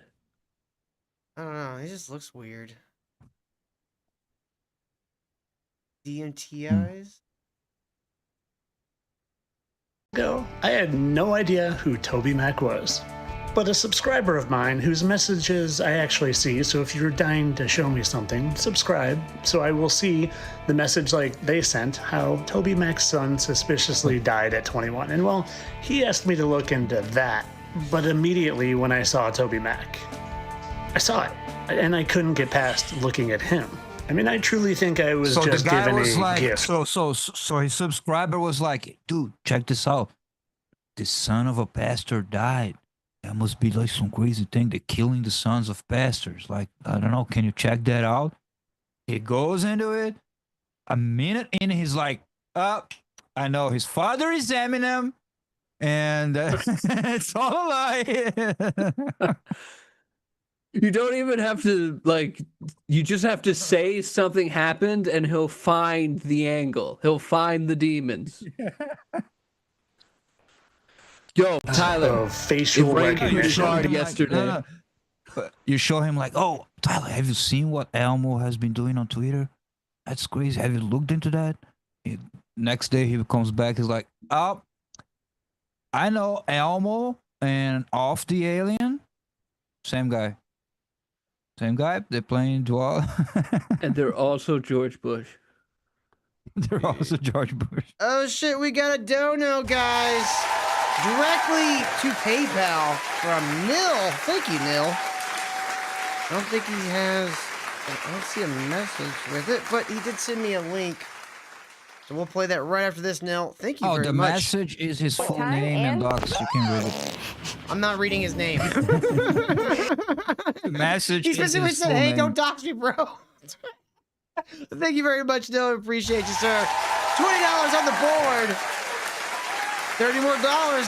I don't know. He just looks weird. DMT eyes? ago, I had no idea who Toby Mac was. But a subscriber of mine whose messages I actually see, so if you're dying to show me something, subscribe, so I will see the message like they sent, how Toby Mac's son suspiciously died at 21. And well, he asked me to look into that, but immediately when I saw Toby Mac, I saw it, and I couldn't get past looking at him. I mean, I truly think I was So just the guy given was a like, gift. so his subscriber was like, dude, check this out. The son of a pastor died. That must be like some crazy thing. They're killing the sons of pastors. Like, I don't know. Can you check that out? He goes into it. A minute in, he's like, I know his father is Eminem. And it's all a lie. You don't even have to, like, you just have to say something happened and he'll find the angle. He'll find the demons. Yo, Tyler, facial recognition. Yesterday. No. But you show him like, oh, Tyler, have you seen what Elmo has been doing on Twitter? That's crazy. Have you looked into that? Next day he comes back. He's like, oh, I know Elmo and Off the Alien. Same guy. Same guy. They're playing dual. And they're also George Bush. They're also George Bush. Oh shit, we got a dono, guys. Directly to PayPal from Nil. Thank you, Nil. I don't think he has. I don't see a message with it, but he did send me a link. So we'll play that right after this, Nil. Thank you very the much. message is his full name and docs. You can read it. I'm not reading his name. The message He is specifically his said, full hey, name. don't dox me, bro. Thank you very much, Nil. Appreciate you, sir. $20 on the board. $30 more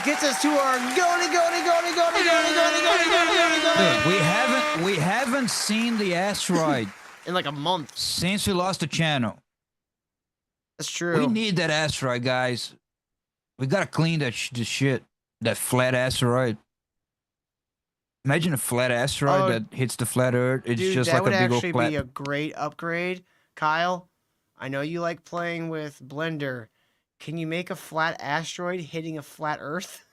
gets us to our goaty. Dude, we haven't seen the asteroid in like a month since we lost the channel. That's true. We need that asteroid, guys. We gotta clean that this shit. That flat asteroid. Imagine a flat asteroid that hits the flat Earth. It's Dude, just that like a would big old actually flat. be a great upgrade. Kyle, I know you like playing with Blender. Can you make a flat asteroid hitting a flat Earth?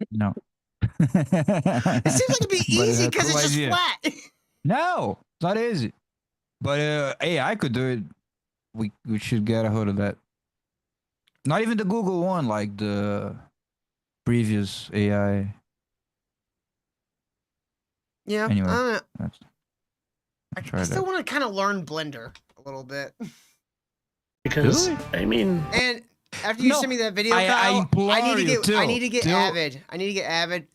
No. It seems like it'd be easy because it's just flat. No, it's not easy. But AI could do it. We should get a hold of that. Not even the Google one, like the previous AI. Yeah. Anyway, I still want to kind of learn Blender a little bit. Because, I mean... And after you send me that video, Kyle, I need to get Avid. I need to get Avid.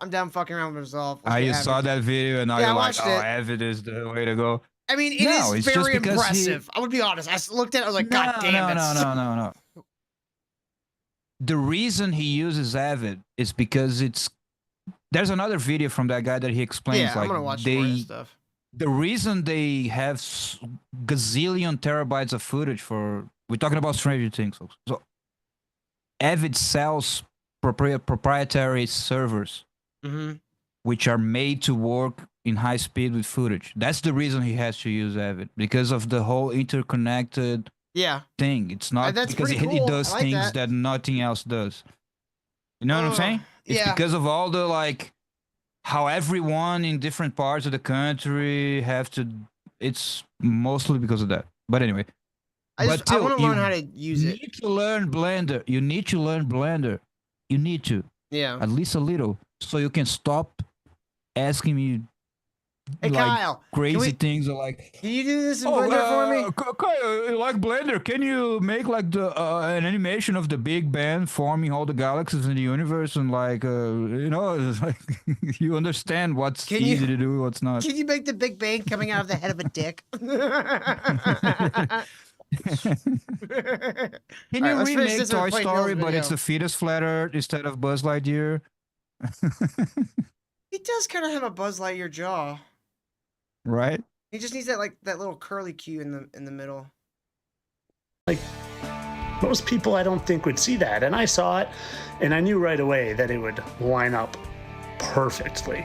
I'm done fucking around with myself. You saw that video and now Yeah, you're I like, watched oh, it. Avid is the way to go. I mean, it No, is it's just very because impressive. I would be honest. I looked at it, I was like, God damn it. No. The reason he uses Avid is because there's another video from that guy that he explains Yeah, like I'm gonna watch more of his stuff. The reason they have gazillion terabytes of footage we're talking about Stranger Things, folks. So Avid sells proprietary servers, which are made to work in high speed with footage. That's the reason he has to use Avid, because of the whole interconnected thing. It's not That's because pretty it cool. does I like things that nothing else does. You know what I'm saying? It's because of all the how everyone in different parts of the country have to. It's mostly because of that. But anyway, I want to learn how to use it. You need to learn Blender. You need to learn Blender. You need to. Yeah. At least a little, so you can stop asking me Hey, like Kyle, crazy things are like, can you do this in oh, Blender for me? Kyle, like Blender, can you make like the an animation of the Big Bang forming all the galaxies in the universe and like you know, it's like you understand what's easy to do, what's not. Can you make the Big Bang coming out of the head of a dick? Can you remake Toy Story, but it's a fetus flatter instead of Buzz Lightyear? He does kind of have a Buzz Lightyear jaw. Right? He just needs that that little curly Q in the middle. Like, most people I don't think would see that, and I saw it, and I knew right away that it would line up perfectly.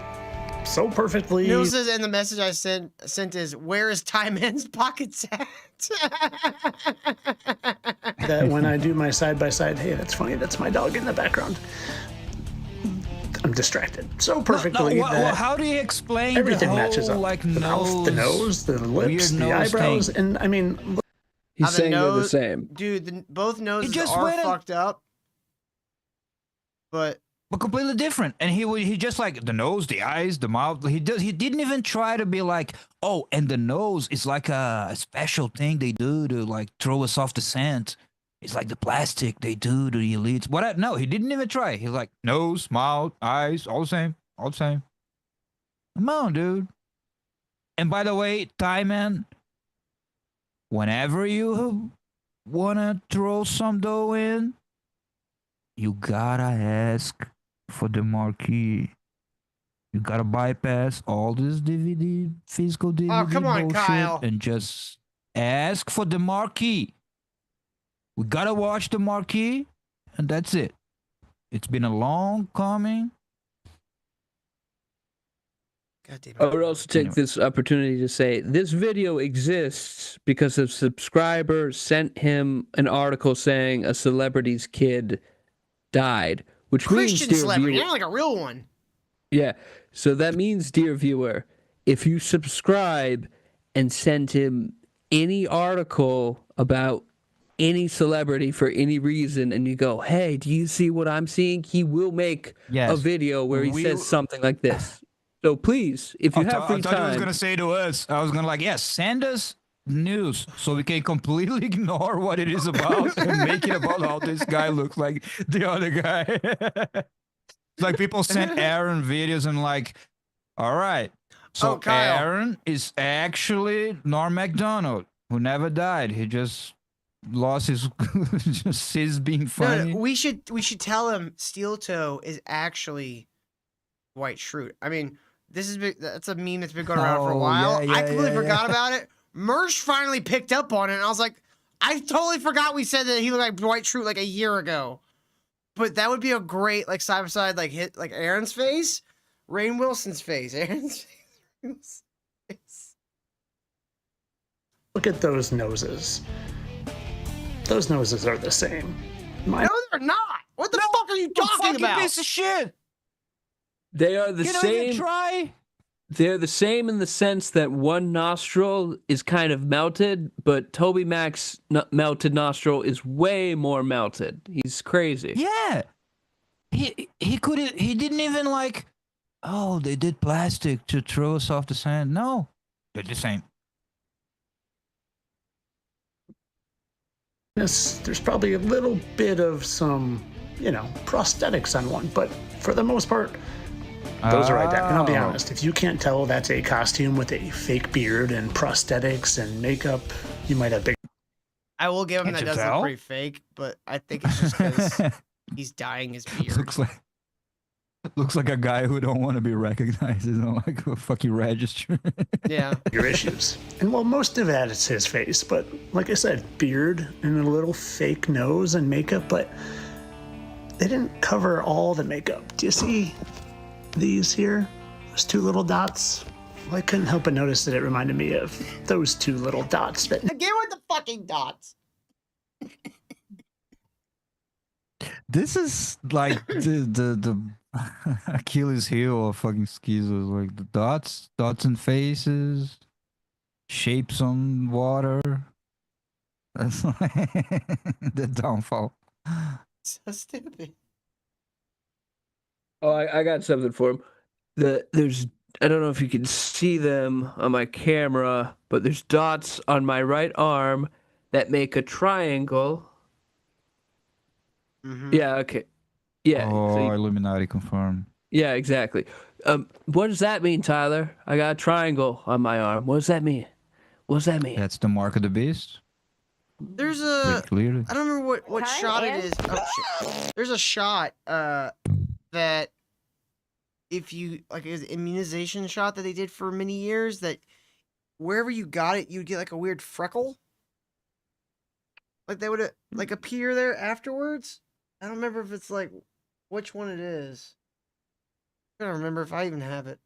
So perfectly. Neil says, and the message I sent is, where is Time Man's pockets at? That when I do my side-by-side, hey, that's funny, that's my dog in the background. I'm distracted so perfectly that how do you explain everything the whole, matches up? like, the mouth, the nose, the lips, the eyebrows, and I mean, he's saying they're the same. Dude, both noses are fucked up, but completely different. And he just like the nose, the eyes, the mouth. He didn't even try to be like, oh, and the nose is like a special thing they do to like throw us off the scent. It's like the plastic they do to the elites. No, he didn't even try. He's like nose, mouth, eyes, all the same, all the same. Come on, dude. And by the way, Ty Man, whenever you wanna throw some dough in, you gotta ask for the marquee. You gotta bypass all this DVD, physical DVD come on, bullshit, Kyle. and just ask for the marquee. We gotta watch the marquee, and that's it. It's been a long coming. I would also take this opportunity to say this video exists because a subscriber sent him an article saying a celebrity's kid died, which Christian means, celebrity, not like a real one. Yeah, so that means, dear viewer, if you subscribe and send him any article about any celebrity for any reason, and you go, hey, do you see what I'm seeing? He will make a video where he says something like this. So please, if you have free I thought he was time, gonna say to us, I was gonna like, yes, send us news so we can completely ignore what it is about and make it about how this guy looks like the other guy. It's like people sent Aaron videos and like, all right, so Aaron is actually Norm Macdonald, who never died. He just lost his just his being funny. No, we should tell him Steel Toe is actually White Shroot. I mean, that's a meme that's been going around for a while. I completely forgot about it. Mersh finally picked up on it, and I was like, I totally forgot we said that he looked like Dwight Schrute like a year ago. But that would be a great like side by side like hit like Aaron's face, Rainn Wilson's face, Aaron's face. look at those noses. Those noses are the same. No, they're not. What the fuck are you talking about? Piece of shit. they are the same. Try. They're the same in the sense that one nostril is kind of melted, but Toby Mac's melted nostril is way more melted. He's crazy. Yeah. He didn't even like, oh, they did plastic to throw us off the sand. No, they're the same. There's probably a little bit of some, prosthetics on one, but for the most part, those are identical. And I'll be honest, if you can't tell that's a costume with a fake beard and prosthetics and makeup, you might have big. I will give him that does look pretty fake, but I think it's just because he's dyeing his beard. Looks like a guy who don't want to be recognized, like a fucking register. Yeah. Your issues. And well, most of that is his face, but like I said, beard and a little fake nose and makeup, but they didn't cover all the makeup. Do you see these here? Those two little dots? Well, I couldn't help but notice that it reminded me of those two little dots that. Again with the fucking dots. This is like the Achilles heel of fucking schizos, like the dots and faces, shapes on water. That's like the downfall. So stupid. Oh, I got something for him. There's I don't know if you can see them on my camera, but there's dots on my right arm that make a triangle. Yeah, okay. Yeah. Oh, Illuminati confirmed. Yeah, exactly. What does that mean, Tyler? I got a triangle on my arm. What does that mean? What does that mean? That's the mark of the beast. There's a. Clearly. I don't remember what shot it is. Oh shit! There's a shot that if you like an immunization shot that they did for many years that wherever you got it, you'd get like a weird freckle. Like they would like appear there afterwards. I don't remember if it's like which one it is. I don't remember if I even have it.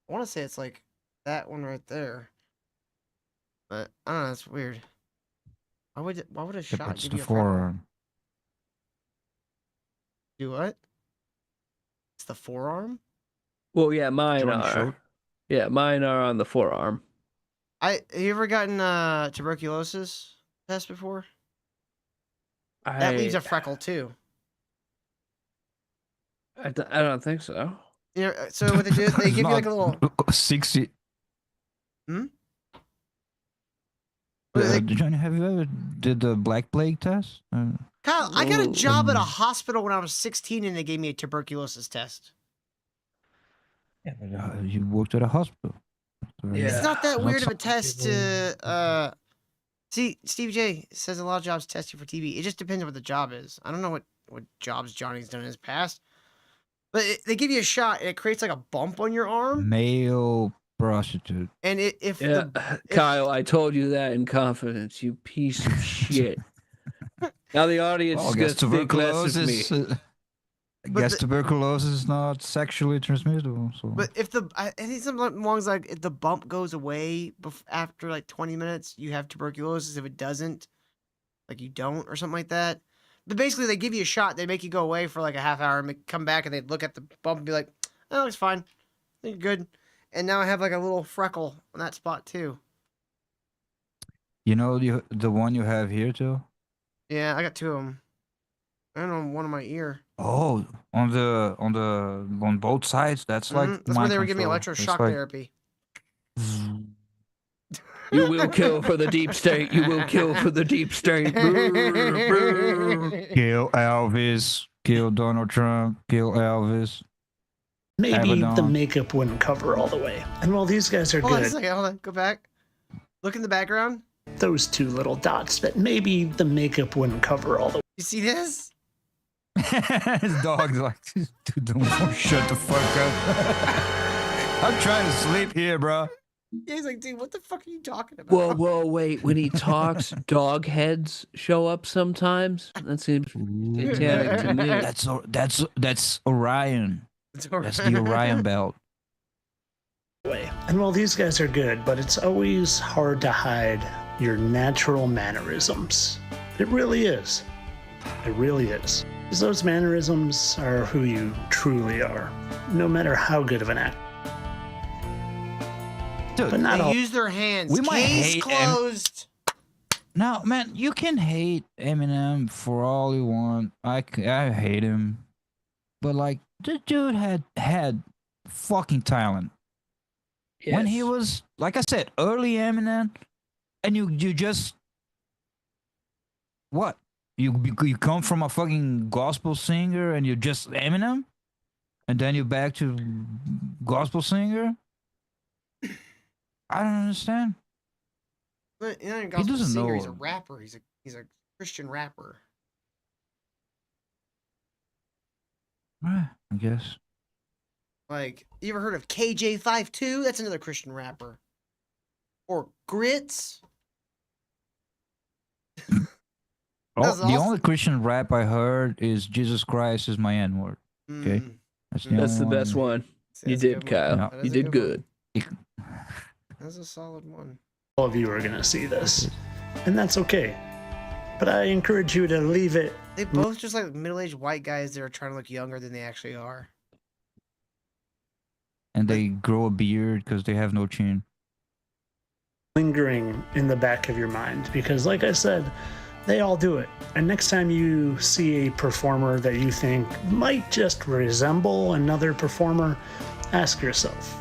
I want to say it's like that one right there. But I don't know, it's weird. Why would a shot It's give the you a freckle? forearm. Do what? It's the forearm? Well, yeah, mine you want to show are. it? Yeah, mine are on the forearm. Have you ever gotten tuberculosis test before? That leaves a freckle too. I don't think so. You know, so what they do, they give you like a little 60. Hmm? Johnny, have you ever did the Black Plague test? Kyle, I got a job at a hospital when I was 16 and they gave me a tuberculosis test. Yeah, but you worked at a hospital. It's not that weird of a test to see. Steve J says a lot of jobs test you for TB. It just depends on what the job is. I don't know what jobs Johnny's done in his past, but they give you a shot and it creates like a bump on your arm. Male prostitute. And Kyle, I told you that in confidence, you piece of shit. Now the audience is going to think less of me. I guess tuberculosis is not sexually transmissible. So. But if I think something along like if the bump goes away after like 20 minutes, you have tuberculosis. If it doesn't, like you don't or something like that. But basically, they give you a shot. They make you go away for like a half hour and come back and they look at the bump and be like, "Oh, it's fine. I think you're good." And now I have like a little freckle on that spot too. You know the one you have here too? Yeah, I got two of them. I don't know, one on my ear. Oh, on both sides. That's like that's where they were giving me control. electroshock Like... therapy. You will kill for the deep state. You will kill for the deep state. Kill Elvis. Kill Donald Trump. Kill Elvis. Maybe the makeup wouldn't cover all the way. And while these guys are Hold on a good, second, hold on, go back. Look in the background. those two little dots, that maybe the makeup wouldn't cover all the way. You see this? His dog's like, dude, don't shut the fuck up. I'm trying to sleep here, bro. Yeah, he's like, dude, what the fuck are you talking about? Whoa, wait. When he talks, dog heads show up sometimes. That seems satanic to me. That's Orion. That's the Orion belt. And while these guys are good, but it's always hard to hide your natural mannerisms. It really is. It really is. Because those mannerisms are who you truly are, no matter how good of an actor. Dude, but not they all. use their hands. We might Case hate closed. No, man, you can hate Eminem for all you want. I hate him, but like the dude had fucking talent. Yes. When he was, like I said, early Eminem, and you just what? You come from a fucking gospel singer and you're just Eminem, and then you're back to gospel singer. I don't understand. But, you know, He doesn't singer, know. He's a rapper. He's a Christian rapper. I guess. Like, you ever heard of KJ52? That's another Christian rapper. Or Grits. Oh, the only Christian rap I heard is "Jesus Christ is my N-word." Okay, That's the best one. You did, Kyle. Yeah. You did good. That's a solid one. All of you are going to see this, and that's okay. But I encourage you to leave it. They both just like middle-aged white guys that are trying to look younger than they actually are. And they grow a beard because they have no chin. Lingering in the back of your mind, because like I said, they all do it. And next time you see a performer that you think might just resemble another performer, ask yourself,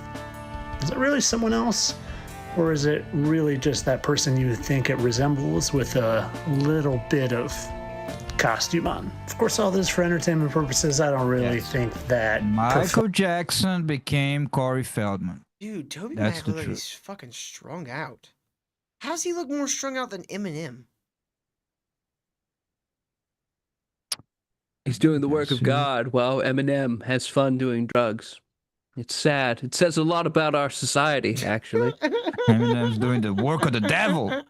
Is it really someone else? Or is it really just that person you think it resembles with a little bit of costume on? Of course, all this for entertainment purposes. I don't really think that Michael Jackson became Corey Feldman. Dude, Toby That's Mac the looks like truth. he's fucking strung out. How does he look more strung out than Eminem? He's doing the work of God while Eminem has fun doing drugs. It's sad. It says a lot about our society, actually. Eminem's doing the work of the devil.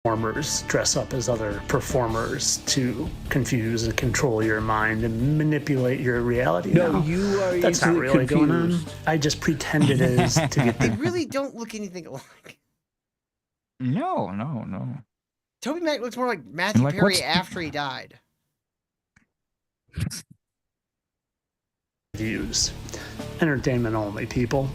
Performers dress up as other performers to confuse and control your mind and manipulate your reality. No, now. you are That's not easily really going on. confused. I just pretend it is to get They the really don't look anything alike. No. Toby Mac looks more like Matthew Like, Perry what's- after he died. views. Entertainment only, people.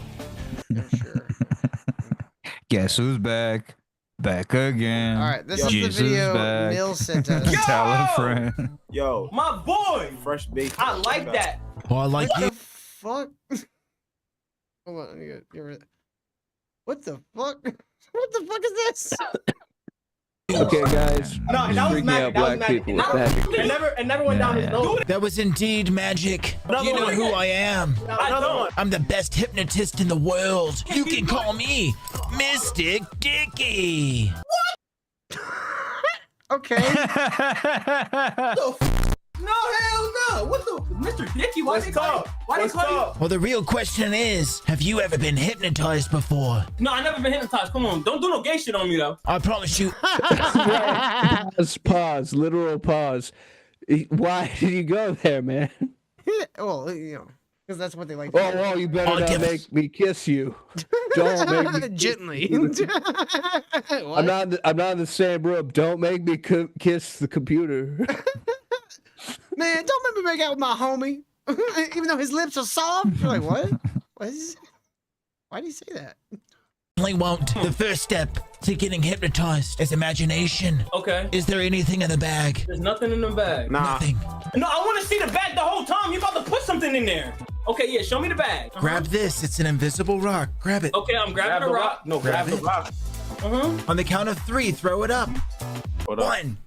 Guess who's back? Back again. All right, this is Jesus the video back. Nil sent us. Tell a friend. Yo, My boy! fresh baked. I like that. Oh, I like What you. the fuck? Hold on, what the fuck? What the fuck is this? Okay, guys. No, that was Freaking magic. out That was black magic. people with magic. It never went down his nose. That was indeed magic. Another You know one. who I am. Another one. I'm the best hypnotist in the world. You can call me Mystic Dicky. Okay. No, hell no. What the? Mr. Dicky, why they call you? Why they call you? Well, the real question is, have you ever been hypnotized before? No, I never been hypnotized. Come on. Don't do no gay shit on me, though. I promise you. Pause, literal pause. Why did you go there, man? Well, you know, because that's what they like. Oh, you better not make me kiss you. Don't make me gently. I'm not in the same room. Don't make me kiss the computer. Man, don't make me make out with my homie, even though his lips are soft. You're like, what? What is? Why do you say that? Only won't. The first step to getting hypnotized is imagination. Okay. Is there anything in the bag? There's nothing in the bag. Nothing. No, I want to see the bag the whole time. You about to put something in there. Okay, yeah, show me the bag. Grab this. It's an invisible rock. Grab it. Okay, I'm grabbing the rock. No, grab the rock. On the count of 3, throw it up. 1.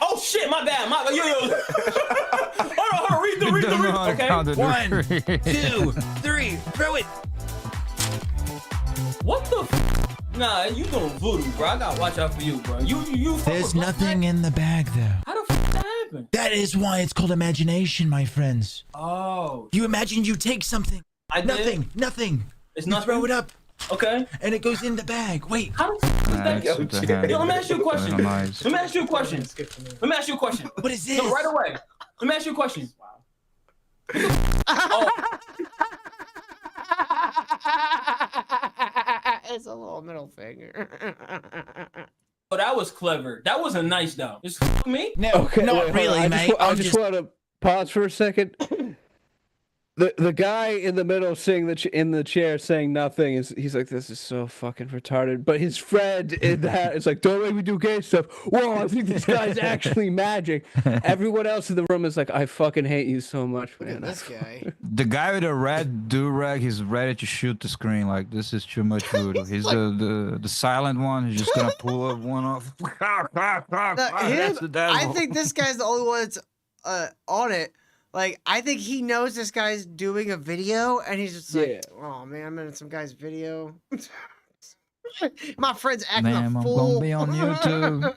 Oh shit, my bad. Yo. hold on. Read the read. Okay. 1, 2, 3, throw it. What the? Nah, you doing voodoo, bro. I gotta watch out for you, bro. You. There's nothing in the bag, though. How the fuck that happen? That is why it's called imagination, my friends. Oh. You imagine you take something. I did. Nothing. It's You nothing. throw it up. Okay. And it goes in the bag. Wait. How the fuck is that? Yo, let me ask you a question. Randomized. Let me ask you a question. What is this? No, right away. Let me ask you a question. Oh. It's a little middle finger. Oh, that was clever. That wasn't nice though. Just fuck me. No, Okay, not wait, really, hold on. mate. I just want to pause for a second. The guy in the middle sitting in the chair saying nothing he's like, this is so fucking retarded. But his friend in that is like, don't make me do gay stuff. Whoa, I think this guy's actually magic. Everyone else in the room is like, I fucking hate you so much, man. This guy. The guy with the red do-rag, he's ready to shoot the screen. Like, this is too much voodoo. He's the silent one. He's just gonna pull up one off. That's the devil. I think this guy's the only one that's on it. Like, I think he knows this guy's doing a video, and he's just like, oh, man, I'm in some guy's video. My friend's acting Man, a I'm fool. gonna be on YouTube.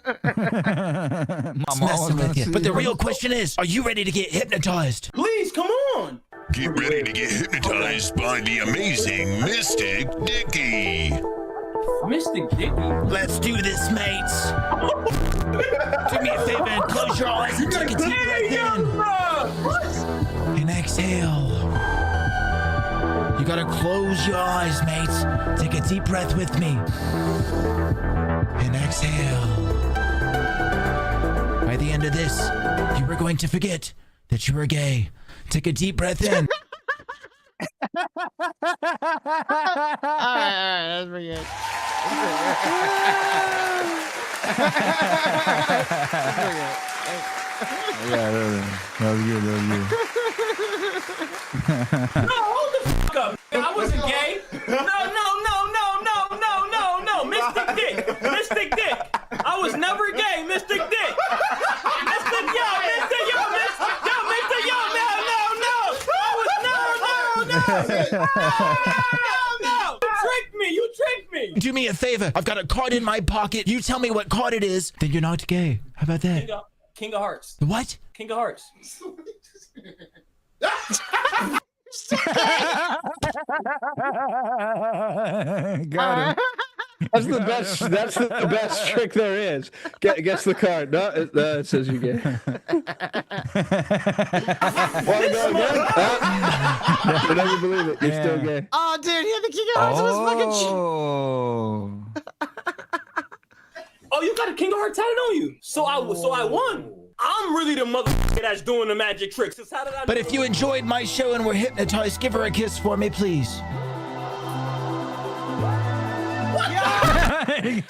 It's messing with you. But the real question is, are you ready to get hypnotized? Please, come on. Get ready to get hypnotized by the amazing Mystic Dicky. Mystic Dicky. Let's do this, mates. Do me a favor and close your eyes and take a deep breath in. And exhale. You gotta close your eyes, mates. Take a deep breath with me. And exhale. By the end of this, you are going to forget that you are gay. Take a deep breath in. Alright, that's pretty good. Yeah, that was good. No, hold the fuck up. I wasn't gay. No. Mystic Dick. I was never gay, Mystic Dick. Mystic, yo, no. You tricked me. Do me a favor. I've got a card in my pocket. You tell me what card it is, then you're not gay. How about that? King of Hearts. What? King of Hearts. Got him. That's the best. That's the best trick there is. Guess the card. No, it says you gay. Want to go again? I never believe it. You're still gay. Oh, dude, he had the King of Hearts on his fucking. Oh, you got a King of Hearts tatted on you. So I won. I'm really the motherfucker that's doing the magic tricks. How did I But if you enjoyed my show and were hypnotized, give her a kiss for me, please. The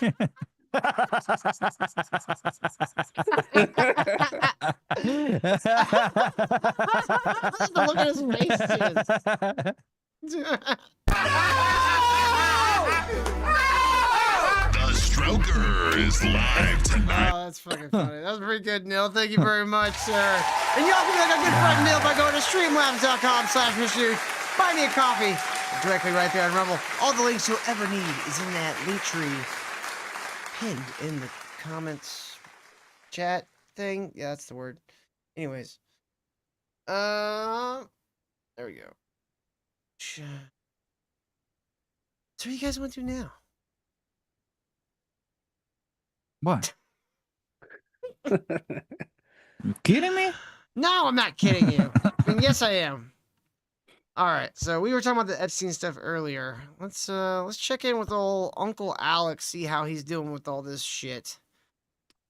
look at his face, The Stroker is live tonight. Oh, that's fucking funny. That was pretty good, Neil. Thank you very much, sir. And y'all can be like our good friend Neil by going to streamlabs.com/Mr. Buy me a coffee. Directly right there on Rumble. All the links you'll ever need is in that link tree pinned in the comments chat thing. Yeah, that's the word. Anyways. There we go. So what do you guys want to do now? What? You kidding me? No, I'm not kidding you. I mean, yes, I am. All right, so we were talking about the Epstein stuff earlier. Let's check in with old Uncle Alex, see how he's doing with all this shit.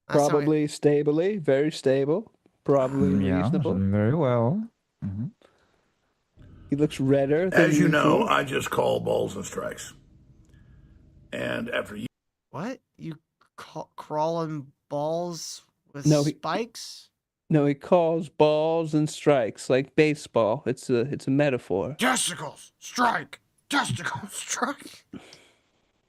Probably stably, very stable. Probably reasonable. Very well. Mm-hmm. He looks redder than As you know, usual. I just call balls and strikes. And after you... What? You crawling balls with spikes? No, he calls balls and strikes like baseball. It's a metaphor. Testicles, strike. Testicles, strike.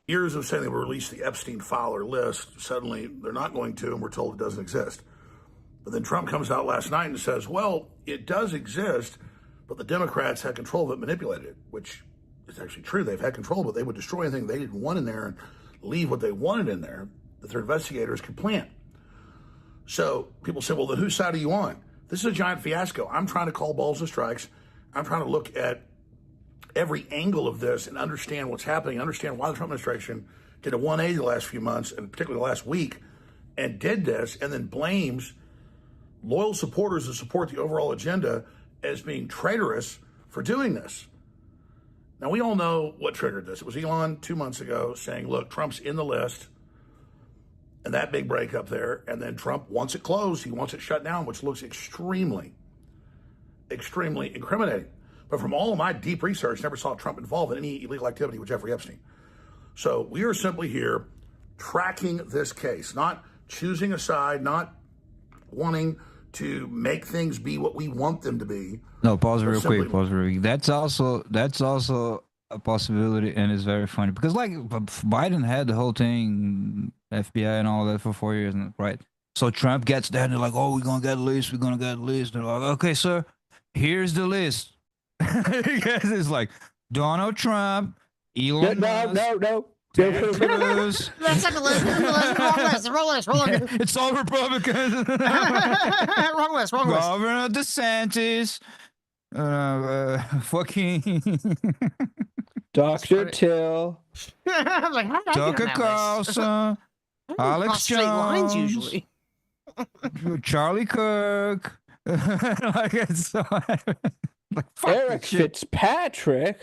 Years of saying they will release the Epstein-Fowler list. Suddenly, they're not going to, and we're told it doesn't exist. But then Trump comes out last night and says, well, it does exist, but the Democrats had control of it, manipulated it, which is actually true. They've had control, but they would destroy anything they didn't want in there and leave what they wanted in there that their investigators could plant. So people say, well, then whose side are you on? This is a giant fiasco. I'm trying to call balls and strikes. I'm trying to look at every angle of this and understand what's happening, understand why the Trump administration did a 180 the last few months, and particularly the last week, and did this, and then blames loyal supporters that support the overall agenda as being traitorous for doing this. Now, we all know what triggered this. It was Elon 2 months ago saying, look, Trump's in the list, and that big breakup there, and then Trump wants it closed. He wants it shut down, which looks extremely incriminating. But from all of my deep research, never saw Trump involved in any illegal activity with Jeffrey Epstein. So we are simply here tracking this case, not choosing a side, not wanting to make things be what we want them to be. No, pause real quick. That's also a possibility, and it's very funny because like Biden had the whole thing, FBI and all that for 4 years, right? So Trump gets there and they're like, "Oh, we're gonna get a list. We're gonna get a list." They're like, "Okay, sir, here's the list." It's like Donald Trump, Elon Musk, no. Ted Cruz. That's not the list. Wrong list. It's all Republicans. Wrong list. Governor DeSantis. Fucking Dr. Till. Like, how did I Tucker get on that list? Carlson. Alex Cross state lines Jones. usually. Charlie Kirk. Like it's so like, Eric Fitzpatrick.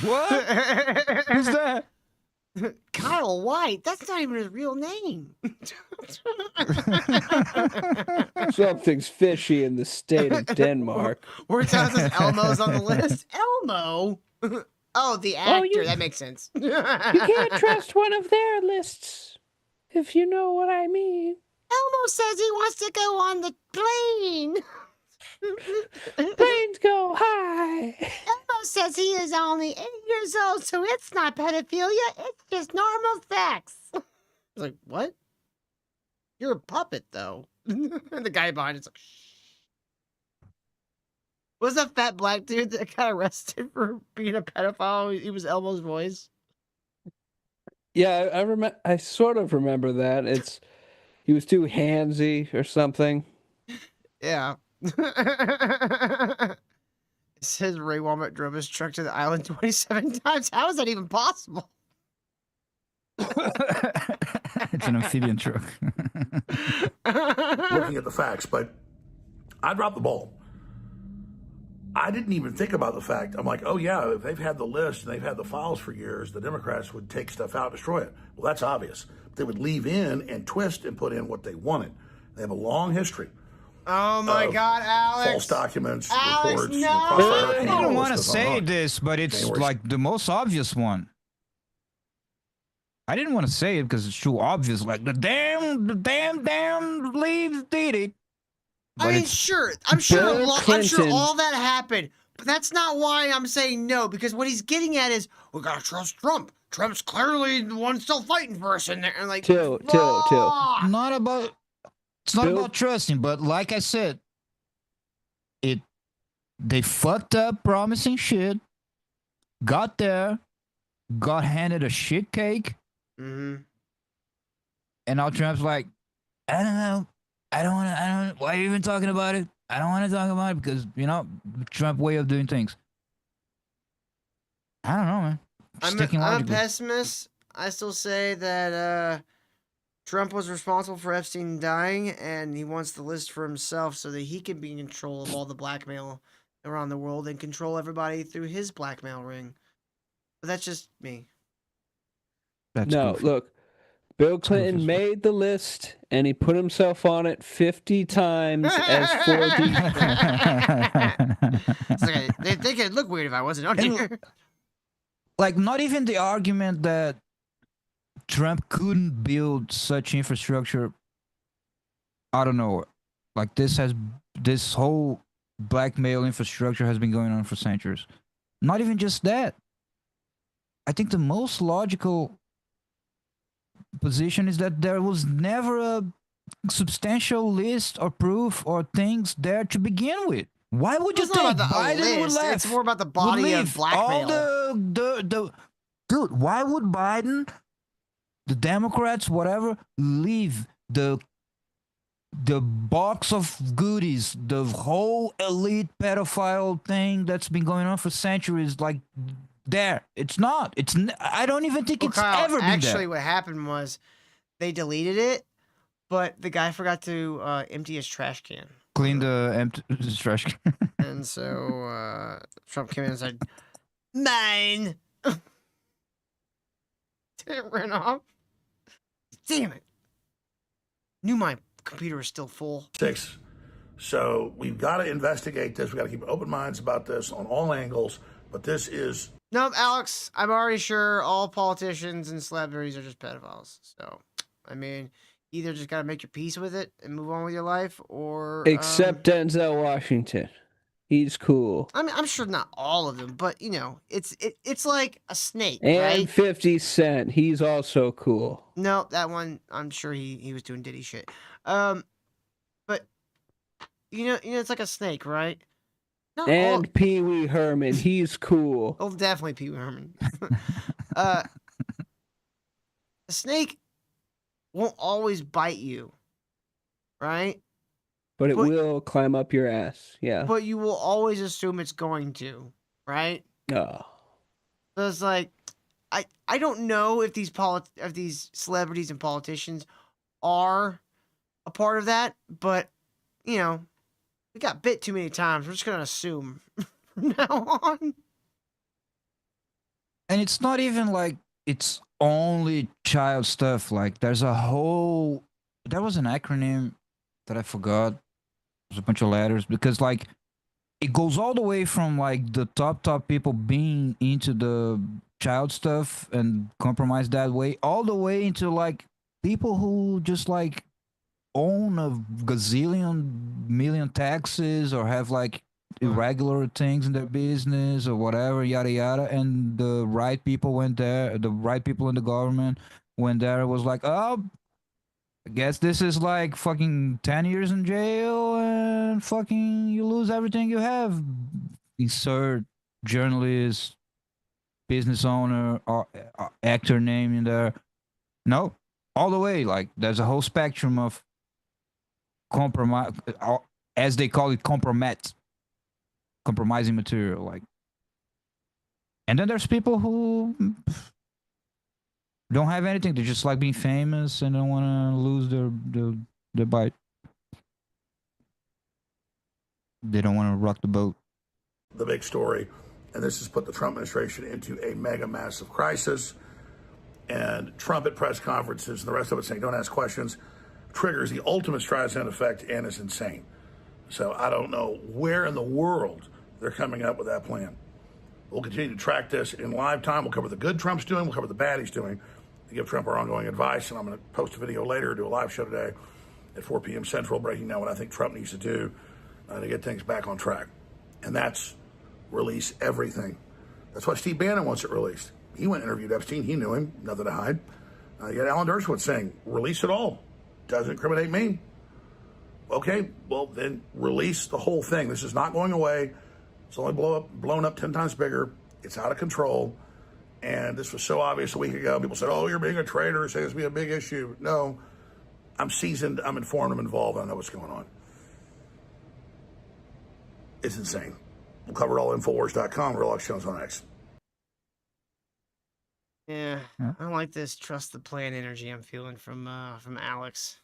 What? Who's that? Kyle White. That's not even his real name. Something's fishy in the state of Denmark. We're telling us Elmo's on the list. Elmo? Oh, the actor. That makes sense. You can't trust one of their lists, if you know what I mean. Elmo says he wants to go on the plane. Planes go high. Elmo says he is only 8 years old, so it's not pedophilia. It's just normal sex. I was like, what? You're a puppet, though. And the guy behind it's like, shh. Was that fat black dude that got arrested for being a pedophile? He was Elmo's voice. Yeah, I remember. I sort of remember that. He was too handsy or something. Yeah. It says Ray Walmart drove his truck to the island 27 times. How is that even possible? It's an amphibian truck. Looking at the facts, but I dropped the ball. I didn't even think about the fact. I'm like, oh yeah, if they've had the list and they've had the files for years, the Democrats would take stuff out, destroy it. Well, that's obvious. They would leave in and twist and put in what they wanted. They have a long history. Oh my God, Alex! False documents, Alex, reports. no! I didn't want to say this, but it's January. like the most obvious one. I didn't want to say it because it's too obvious. Like the damn leaves did it. I mean, sure. I'm sure all that happened, but that's not why I'm saying no. Because what he's getting at is we gotta trust Trump. Trump's clearly the one still fighting for us in there. And like, Two. Not about. It's not Bill- about trusting, but like I said, they fucked up promising shit. Got there, got handed a shit cake, Mm-hmm. and now Trump's like, I don't know. I don't. Why are you even talking about it? I don't want to talk about it because Trump way of doing things. I don't know, man. I'm a pessimist. I still say that Trump was responsible for Epstein dying, and he wants the list for himself so that he can be in control of all the blackmail around the world and control everybody through his blackmail ring. But that's just me. Look. Bill Clinton made the list, and he put himself on it 50 times as 4D. It's like, they think it'd look weird if I wasn't on here. Like, not even the argument that Trump couldn't build such infrastructure. I don't know. Like, this whole blackmail infrastructure has been going on for centuries. Not even just that. I think the most logical position is that there was never a substantial list or proof or things there to begin with. Why would you It's think not about the Biden would list. left? It's more about the body of blackmail. All the dude, why would Biden, the Democrats, whatever, leave the box of goodies, the whole elite pedophile thing that's been going on for centuries, like there? It's not. I don't even think it's Kyle, ever been actually, there. what happened was they deleted it, but the guy forgot to empty his trash can. Clean the trash can. And so Trump came in and said, mine. Didn't run off. Damn it. Knew my computer was still full. 6. So we've got to investigate this. We've got to keep open minds about this on all angles. But this is... Nope, Alex, I'm already sure all politicians and celebrities are just pedophiles. So, I mean, either just got to make your peace with it and move on with your life, or... Except Denzel Washington. He's cool. I mean, I'm sure not all of them, but, it's like a snake, And right? 50 Cent. He's also cool. No, that one, I'm sure he was doing Diddy shit. But, it's like a snake, right? Not all... Pee Wee Herman. He's cool. Oh, definitely Pee Wee Herman. A snake won't always bite you, right? But it will climb up your ass. Yeah. But you will always assume it's going to, right? Oh. So it's like, I don't know if these celebrities and politicians are a part of that, but we got bit too many times. We're just gonna assume from now on. And it's not even like it's only child stuff. Like there was an acronym that I forgot. There's a bunch of letters because like it goes all the way from like the top people being into the child stuff and compromise that way, all the way into like people who just like own a gazillion million taxes or have like irregular things in their business or whatever, yada yada, and the right people went there, the right people in the government went there, was like, oh, I guess this is like fucking 10 years in jail and fucking you lose everything you have. Insert journalist, business owner, or actor name in there. No, all the way. Like there's a whole spectrum of compromise, as they call it, compromising material. Like, and then there's people who don't have anything. They just like being famous and don't want to lose their bite. They don't want to rock the boat. The big story, and this has put the Trump administration into a mega massive crisis. And Trump at press conferences and the rest of it saying, don't ask questions, triggers the ultimate Streisand effect and is insane. So I don't know where in the world they're coming up with that plan. We'll continue to track this in live time. We'll cover the good Trump's doing. We'll cover the bad he's doing. To give Trump our ongoing advice. And I'm going to post a video later, do a live show today at 4 p.m. Central, breaking down what I think Trump needs to do to get things back on track. And that's release everything. That's why Steve Bannon wants it released. He went and interviewed Epstein. He knew him. Nothing to hide. You got Alan Dershowitz saying, release it all. Doesn't incriminate me. Okay, well, then release the whole thing. This is not going away. It's only blown up 10 times bigger. It's out of control. And this was so obvious a week ago. People said, oh, you're being a traitor. Say this will be a big issue. No, I'm seasoned. I'm informed. I'm involved. I know what's going on. It's insane. We'll cover it all at Infowars.com. Real Alex Jones on X. Yeah, I don't like this trust the plan energy I'm feeling from Alex.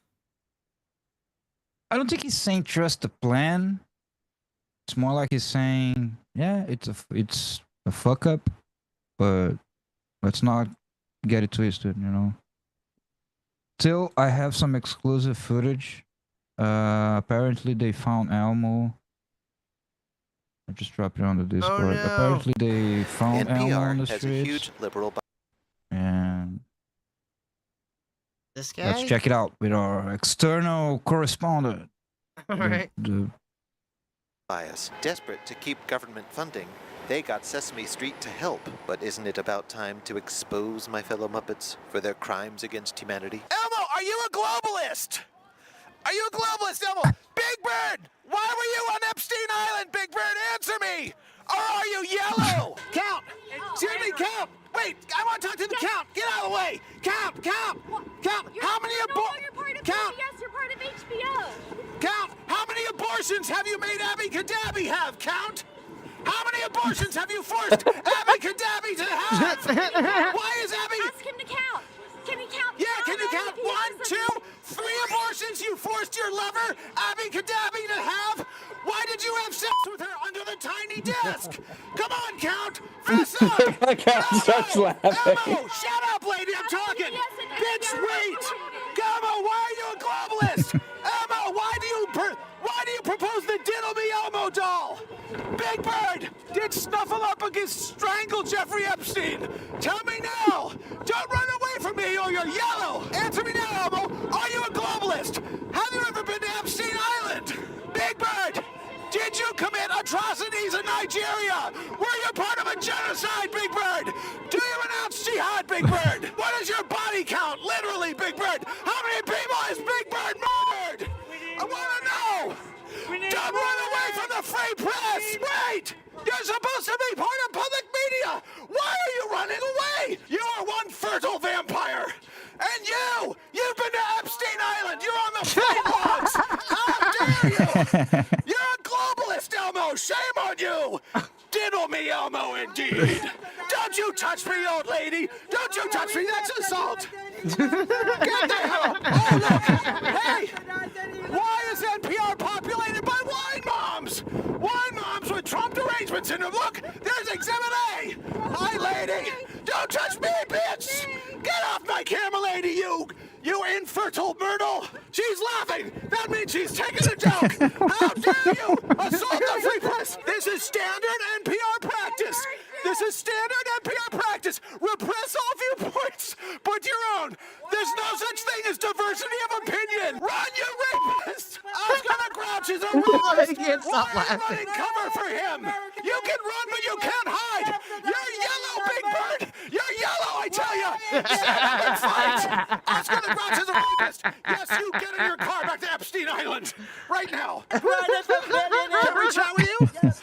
I don't think he's saying trust the plan. It's more like he's saying, yeah, it's a fuck up, but let's not get it twisted, you know. Till I have some exclusive footage. Apparently they found Elmo. I just dropped it on the Discord. Oh, no. Apparently they found Elmo on the has streets. a huge liberal. And this guy? let's check it out with our external correspondent. All right. Bias. Desperate to keep government funding, they got Sesame Street to help. But isn't it about time to expose my fellow Muppets for their crimes against humanity? Elmo, are you a globalist? Are you a globalist, Elmo? Big Bird, why were you on Epstein Island, Big Bird? Answer me! Or are you yellow? Count! Excuse me, Count! Wait, I want to talk to the Count! Get out of the way! Count! How many Count! Yes, you're part of HBO. Count! How many abortions have you made Abby Gaddafi have? Count! How many abortions have you forced Abby Gaddafi to have? Why is Abby... Ask him to count. Can he count? Yeah, can you count 1, 2, 3 abortions you forced your lover, Abby Gaddafi, to have? Why did you have sex with her under the tiny desk? Come on, Count! Fess up! Count starts laughing. Elmo, shut up, lady, I'm talking! Bitch, wait! Elmo, why are you a globalist? Elmo, why do you propose the Diddle Me Elmo doll? Big Bird, did Snuffleupagus strangle Jeffrey Epstein? Tell me now! Don't run away from me or you're yellow! Answer me now, Elmo! Are you a globalist? Have you ever been to Epstein Island? Big Bird, did you commit atrocities in Nigeria? Were you part of a genocide, Big Bird? Do you renounce jihad, Big Bird? What is your body count, literally, Big Bird? How many people has Big Bird murdered? I want to know! Don't run away from the free press! Wait! You're supposed to be part of public media! Why are you running away? You are one fertile vampire! And you've been to Epstein Island! You're on the free logs! How dare you! You're a globalist, Elmo! Shame on you! Diddle me, Elmo, indeed! Don't you touch me, old lady! Don't you touch me! That's assault! Get the hell! Oh, look! Hey! Why is NPR populated by wine moms? Wine moms with Trump derangement syndrome. Look, there's Exhibit A. Hi, lady. Don't touch me, bitch. Get off my camera, lady, you infertile myrtle. She's laughing. That means she's taking a joke. How dare you assault the free press? This is standard NPR practice. This is standard NPR practice. Repress all viewpoints, but your own. There's no such thing as diversity of opinion. Run, you rapist! Oscar the Grouch is terrorist! I can't stop Why are you laughing. running cover for him? You can run, but you can't hide! You're yellow, Big Bird! You're yellow, I tell you! Stand up and fight! Oscar the Grouch is a rapist! Yes, you get in your car back to Epstein Island! Right now! Can we chat with you?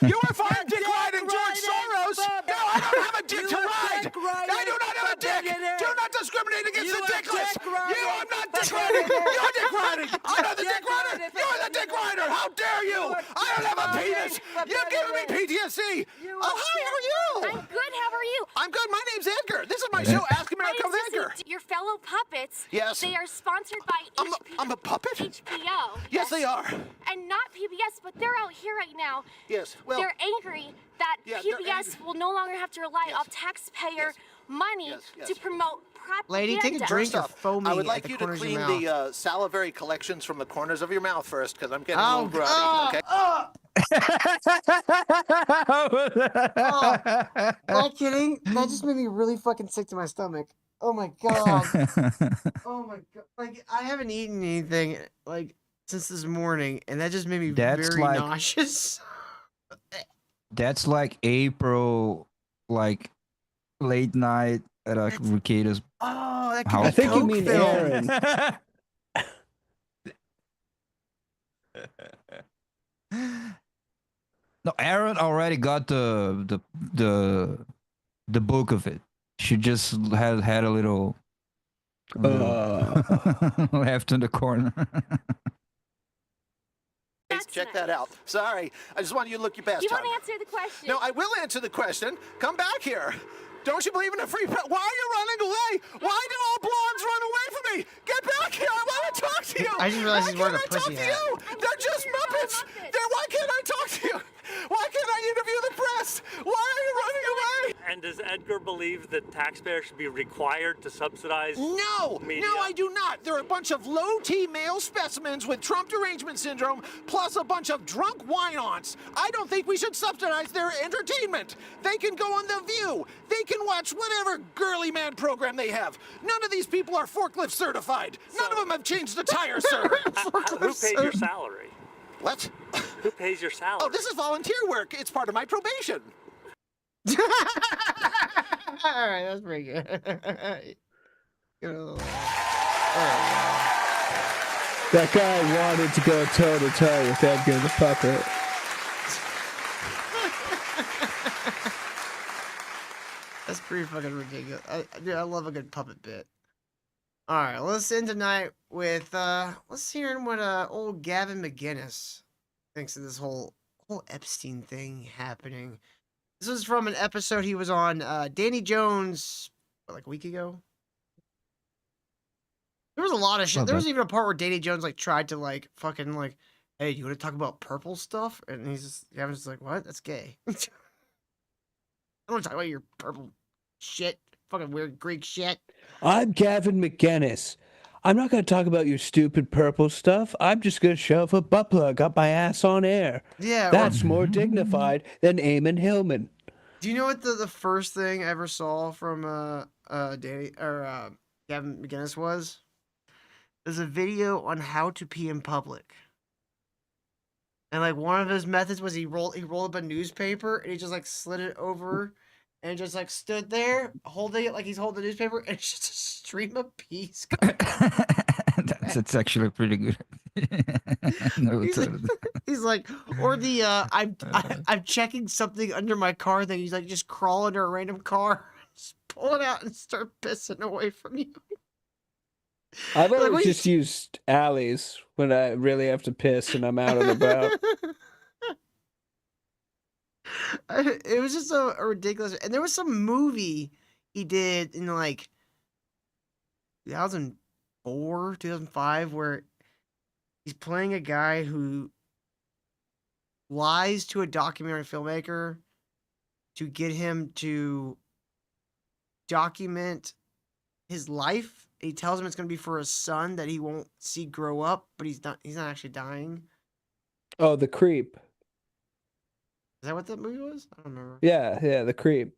You are fired, Dick Ride and George Soros! No, I don't have a dick to ride! I do not have a dick! Do not discriminate against the dickless! I'm not dick riding! You're dick riding! I'm not the dick rider! You're the dick rider! How dare you! I don't have a penis! You've given me PTSD! Oh, hi, how are you? I'm good. How are you? I'm good. My name's Edgar. This is my show, Ask America with Edgar. Your fellow puppets. Yes. They are sponsored by I'm a puppet? HBO. Yes, they are. And not PBS, but they're out here right now. Yes, well... They're angry that Yeah, they're PBS will no longer have to rely on taxpayer money to promote propaganda. Lady, take a drink of foamy I would at like the you to corners of your clean mouth. the salivary collections from the corners of your mouth first, because I'm getting a Oh, little groggy, okay? Not kidding. That just made me really fucking sick to my stomach. Oh my god. Oh my god. Like, I haven't eaten anything like since this morning, and that just made me That's very like- nauseous. That's like April, like late night at Ricardo's Oh, that could house. be I think you Coke mean film. Aaron. No, Aaron already got the book of it. She just had a little left in the corner. Check that out. Sorry, I just want you to look your best. You won't hon. answer the question. No, I will answer the question. Come back here. Don't you believe in a free press? Why are you running away? Why do all blondes run away from me? Get back here! I want to talk to you. I just realized he's wearing a pussy Talk hat. to you. They're just Muppets. Why can't I talk to you? Why can't I interview the press? Why are you running away? And does Edgar believe that taxpayers should be required to subsidize No, media? no, I do not. They're a bunch of low-T male specimens with Trump derangement syndrome, plus a bunch of drunk wine-ons. I don't think we should subsidize their entertainment. They can go on The View. They can watch whatever girly man program they have. None of these people are forklift certified. None of them have changed a tire, sir. Who pays your salary? What? Who pays your salary? Oh, this is volunteer work. It's part of my probation. All right, that's pretty good. That guy wanted to go toe to toe with Edgar the puppet. That's pretty fucking ridiculous. Dude, I love a good puppet bit. All right, let's end tonight with let's hear what old Gavin McGinnis thinks of this whole Epstein thing happening. This was from an episode he was on. Danny Jones, like a week ago. There was a lot of shit. There was even a part where Danny Jones like tried to like fucking like, hey, you want to talk about purple stuff? And Gavin's just like, what? That's gay. I don't want to talk about your purple shit, fucking weird Greek shit. I'm Gavin McGinnis. I'm not going to talk about your stupid purple stuff. I'm just going to shove a butt plug up my ass on air. Yeah, That's more dignified than Eamon Hillman. Do you know what the first thing I ever saw from Danny or Gavin McGinnis was? There's a video on how to pee in public. And like one of his methods was he rolled up a newspaper and he just like slid it over and just like stood there holding it like he's holding the newspaper and it's just a stream of peas. That's actually pretty good. No, He's like, or the I'm checking something under my car thing. He's like just crawl under a random car, just pull it out and start pissing away from you. I've Like, always what just used alleys when I really have to piss and I'm out and about. It was just a ridiculous. And there was some movie he did in like 2004, 2005, where he's playing a guy who lies to a documentary filmmaker to get him to document his life. He tells him it's going to be for his son that he won't see grow up, but he's not actually dying. Oh, The Creep. Is that what that movie was? I don't remember. Yeah, The Creep.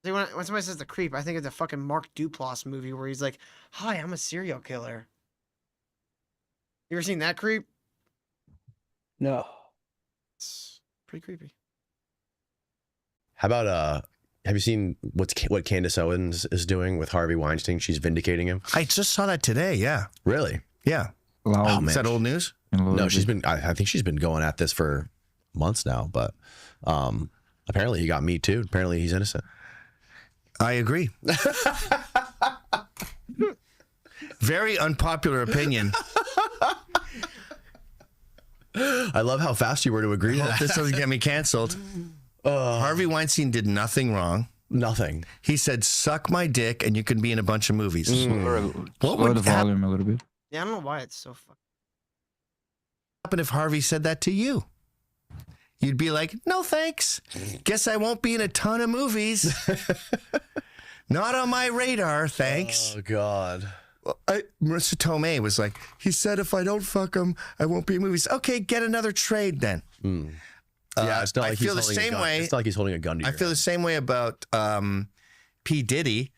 See, when somebody says The Creep, I think of the fucking Mark Duplass movie where he's like, hi, I'm a serial killer. You ever seen that Creep? No. It's pretty creepy. How about have you seen what Candace Owens is doing with Harvey Weinstein? She's vindicating him. I just saw that today. Yeah. Really? Yeah. Oh, man. Is that old news? No, she's been. I think she's been going at this for months now. But apparently he got me too. Apparently he's innocent. I agree. Very unpopular opinion. I love how fast you were to agree to that. This doesn't get me canceled. Harvey Weinstein did nothing wrong. Nothing. He said, "Suck my dick, and you can be in a bunch of movies." What would the volume a little bit? Yeah, I don't know why it's so fucking. Happen if Harvey said that to you? You'd be like, "No thanks. Guess I won't be in a ton of movies. Not on my radar, thanks." Oh God. Well, Marissa Tomei was like, he said, "If I don't fuck him, I won't be in movies." Okay, get another trade then. Yeah, it's not like I feel the same way. It's not like he's holding a gun to you. I feel the same way about P. Diddy.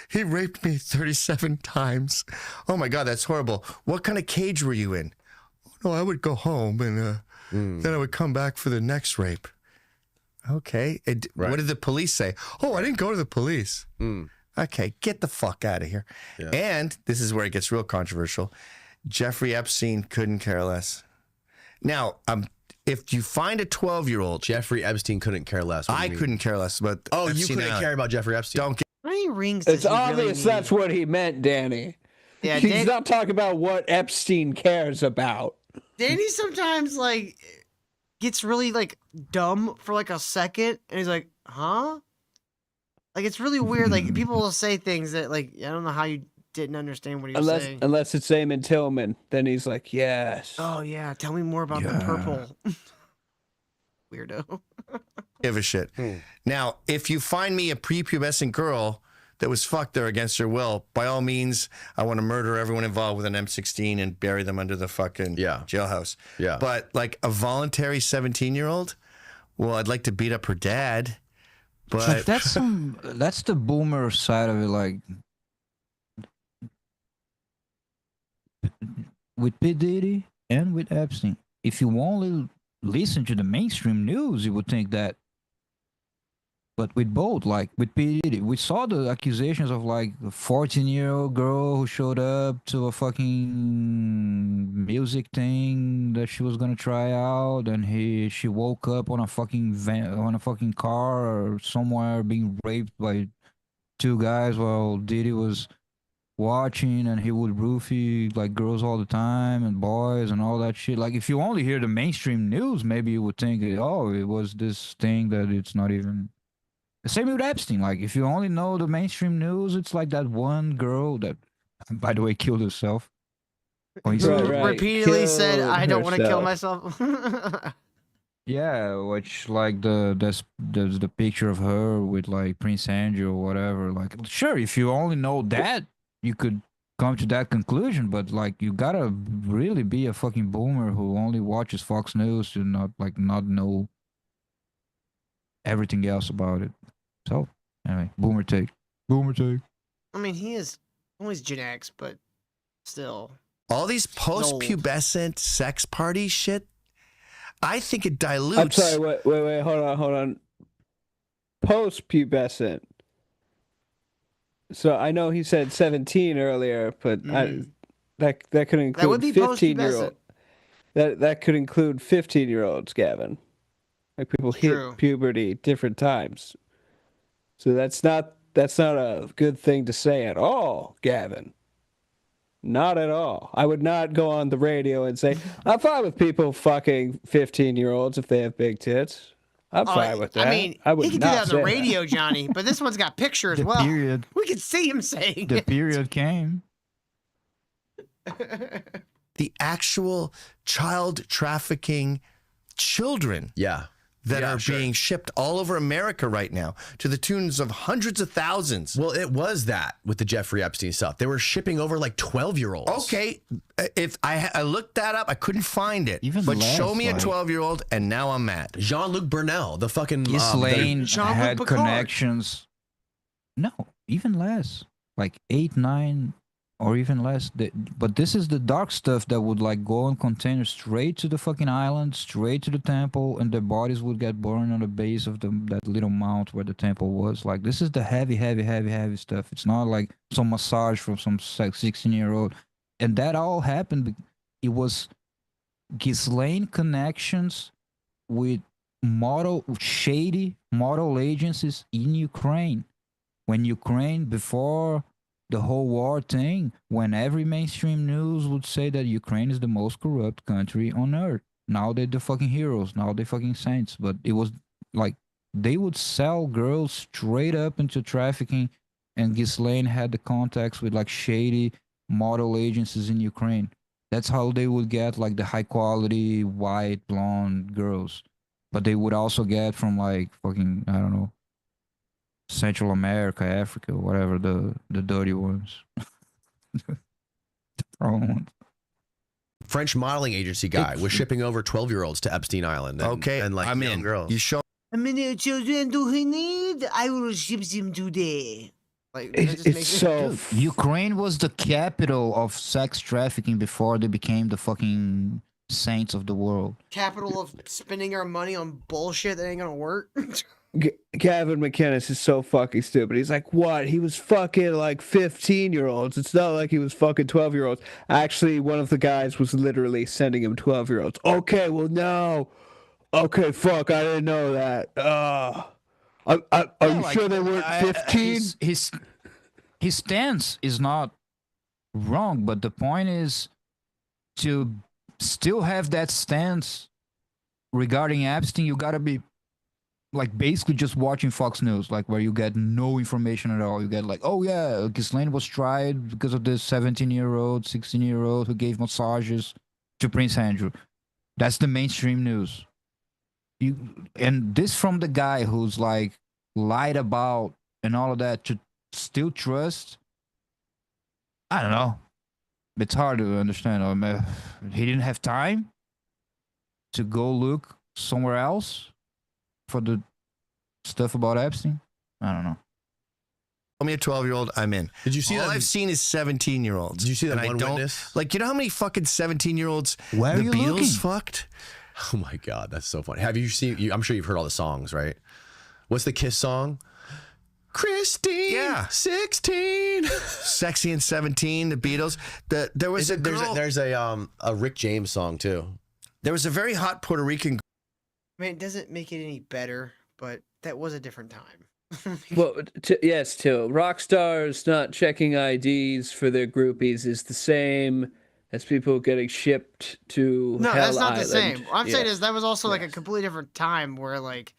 He raped me 37 times. Oh my God, that's horrible. What kind of cage were you in? Oh, no, I would go home and then I would come back for the next rape. Okay. What did the police say? Oh, I didn't go to the police. Okay, get the fuck out of here. Yeah. And this is where it gets real controversial. Jeffrey Epstein couldn't care less. Now, if you find a 12-year-old... Jeffrey Epstein couldn't care less. I couldn't care less about Epstein. you couldn't care about Jeffrey Epstein? Don't get... How many rings It's does he obvious really need? that's what he meant, Danny. Yeah, He's not talking about what Epstein cares about. Danny sometimes, like, gets really, like, dumb for, like, a second, and he's like, huh? Like, it's really weird. Like, people will say things that, like, I don't know how you didn't understand what he was saying. Unless it's Eamon Tillman, then he's like, yes. Oh, yeah, tell me more about the purple. Weirdo. Give a shit. Now, if you find me a prepubescent girl that was fucked there against her will, by all means, I want to murder everyone involved with an M16 and bury them under the fucking jailhouse. Yeah. But, like, a voluntary 17-year-old, well, I'd like to beat up her dad. But that's the boomer side of it, like with P. Diddy and with Epstein. If you only listen to the mainstream news, you would think that. But with both, like with P. Diddy, we saw the accusations of like a 14-year-old girl who showed up to a fucking music thing that she was gonna try out, and she woke up on a fucking on a fucking car or somewhere being raped by two guys while Diddy was watching, and he would roofie like girls all the time and boys and all that shit. Like if you only hear the mainstream news, maybe you would think, oh, it was this thing that it's not even. The same with Epstein. Like, if you only know the mainstream news, it's like that one girl that, by the way, killed herself. Repeatedly said, "I don't want to kill myself." Yeah, which like there's the picture of her with like Prince Andrew or whatever. Like, sure, if you only know that, you could come to that conclusion. But like, you gotta really be a fucking boomer who only watches Fox News to not know everything else about it. So, anyway, boomer take. Boomer take. I mean, he is always Gen X, but still. All these post-pubescent sex party shit, I think it dilutes. I'm sorry, wait, hold on. Post-pubescent. So I know he said 17 earlier, but that could include that would be 15-year-old. That could include 15-year-olds, Gavin. Like people hit puberty different times. So that's not a good thing to say at all, Gavin. Not at all. I would not go on the radio and say, I'm fine with people fucking 15-year-olds if they have big tits. I'm fine with that. I mean, he can do that on the radio, Johnny, but this one's got picture as well. Period. We can see him saying the period came. The actual child trafficking children. Yeah. That are being shipped all over America right now to the tunes of hundreds of thousands. Well, it was that with the Jeffrey Epstein stuff. They were shipping over like 12-year-olds. Okay, if I looked that up, I couldn't find it. But show me a 12-year-old, and now I'm mad. Jean-Luc Bernal, the fucking Ghislaine had connections. No, even less. Like 8, 9 or even less. But this is the dark stuff that would like go on containers straight to the fucking island, straight to the temple, and their bodies would get burned on the base of that little mount where the temple was. Like this is the heavy stuff. It's not like some massage from some 16-year-old, and that all happened. It was Ghislaine connections with shady model agencies in Ukraine. When Ukraine, before the whole war thing, when every mainstream news would say that Ukraine is the most corrupt country on earth. Now they're the fucking heroes. Now they're fucking saints. But it was like they would sell girls straight up into trafficking, and Ghislaine had the contacts with like shady model agencies in Ukraine. That's how they would get like the high quality white blonde girls. But they would also get from like fucking, I don't know, Central America, Africa, whatever, the dirty ones. The wrong ones. French modeling agency guy was shipping over 12-year-olds to Epstein Island. And like I'm young in. girls. You show. How many children do he need? I will ship them today. Like, It's so. Dude, Ukraine was the capital of sex trafficking before they became the fucking saints of the world. Capital of spending our money on bullshit that ain't gonna work. Gavin McInnes is so fucking stupid. He's like, what? He was fucking like 15-year-olds. It's not like he was fucking 12-year-olds. Actually, one of the guys was literally sending him 12-year-olds. Okay, well, no. Okay, fuck, I didn't know that. Are you sure they weren't 15? His stance is not wrong, but the point is to still have that stance regarding Epstein, you gotta be like basically just watching Fox News, like where you get no information at all. You get like, oh yeah, Ghislaine was tried because of this 17-year-old, 16-year-old who gave massages to Prince Andrew. That's the mainstream news. And this from the guy who's like lied about and all of that to still trust. I don't know. It's hard to understand. I mean, he didn't have time to go look somewhere else for the stuff about Epstein. I don't know. Tell me a 12-year-old, I'm in. Did you see All that? I've seen is 17-year-olds. Did you see that and one I don't, witness? Like, you know how many fucking 17-year-olds Where the are you Beatles looking? fucked? Oh my God, that's so funny. Have you seen? I'm sure you've heard all the songs, right? What's the Kiss song? Christine, Yeah. 16. Sexy and 17, the Beatles. There was a girl. There's a Rick James song too. There was a very hot Puerto Rican. I mean, it doesn't make it any better, but that was a different time. Well, yes, too. Rock stars not checking IDs for their groupies is the same as people getting shipped to No, Hell that's not Island. the same. What I'm saying Yeah. is that was also like a completely different time where like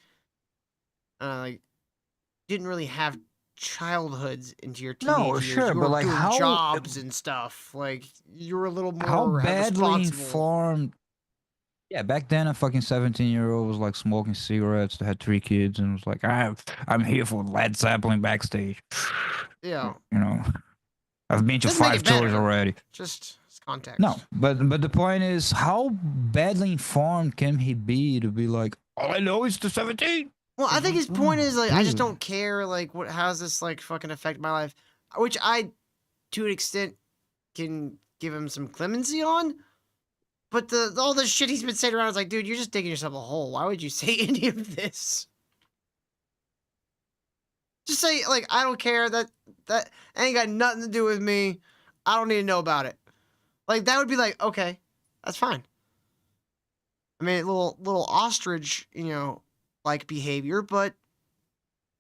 didn't really have childhoods into your teenage No, years. sure, You but were like doing how jobs and stuff. Like you were a little more how badly responsible. informed. Yeah, back then a fucking 17-year-old was like smoking cigarettes. They had 3 kids and was like, I'm here for Led Zeppelin backstage. Yeah, You know, I've been to Doesn't make 5 it better. tours already. just context. No, but the point is, how badly informed can he be to be like, all I know is the 17? Well, I think his point is like I just Dude. don't care. Like, what? How's this like fucking affect my life? Which I, to an extent, can give him some clemency on. But all the shit he's been saying around is like, dude, you're just digging yourself a hole. Why would you say any of this? Just say like I don't care. That ain't got nothing to do with me. I don't need to know about it. Like that would be like okay, that's fine. I mean, little ostrich, like behavior, but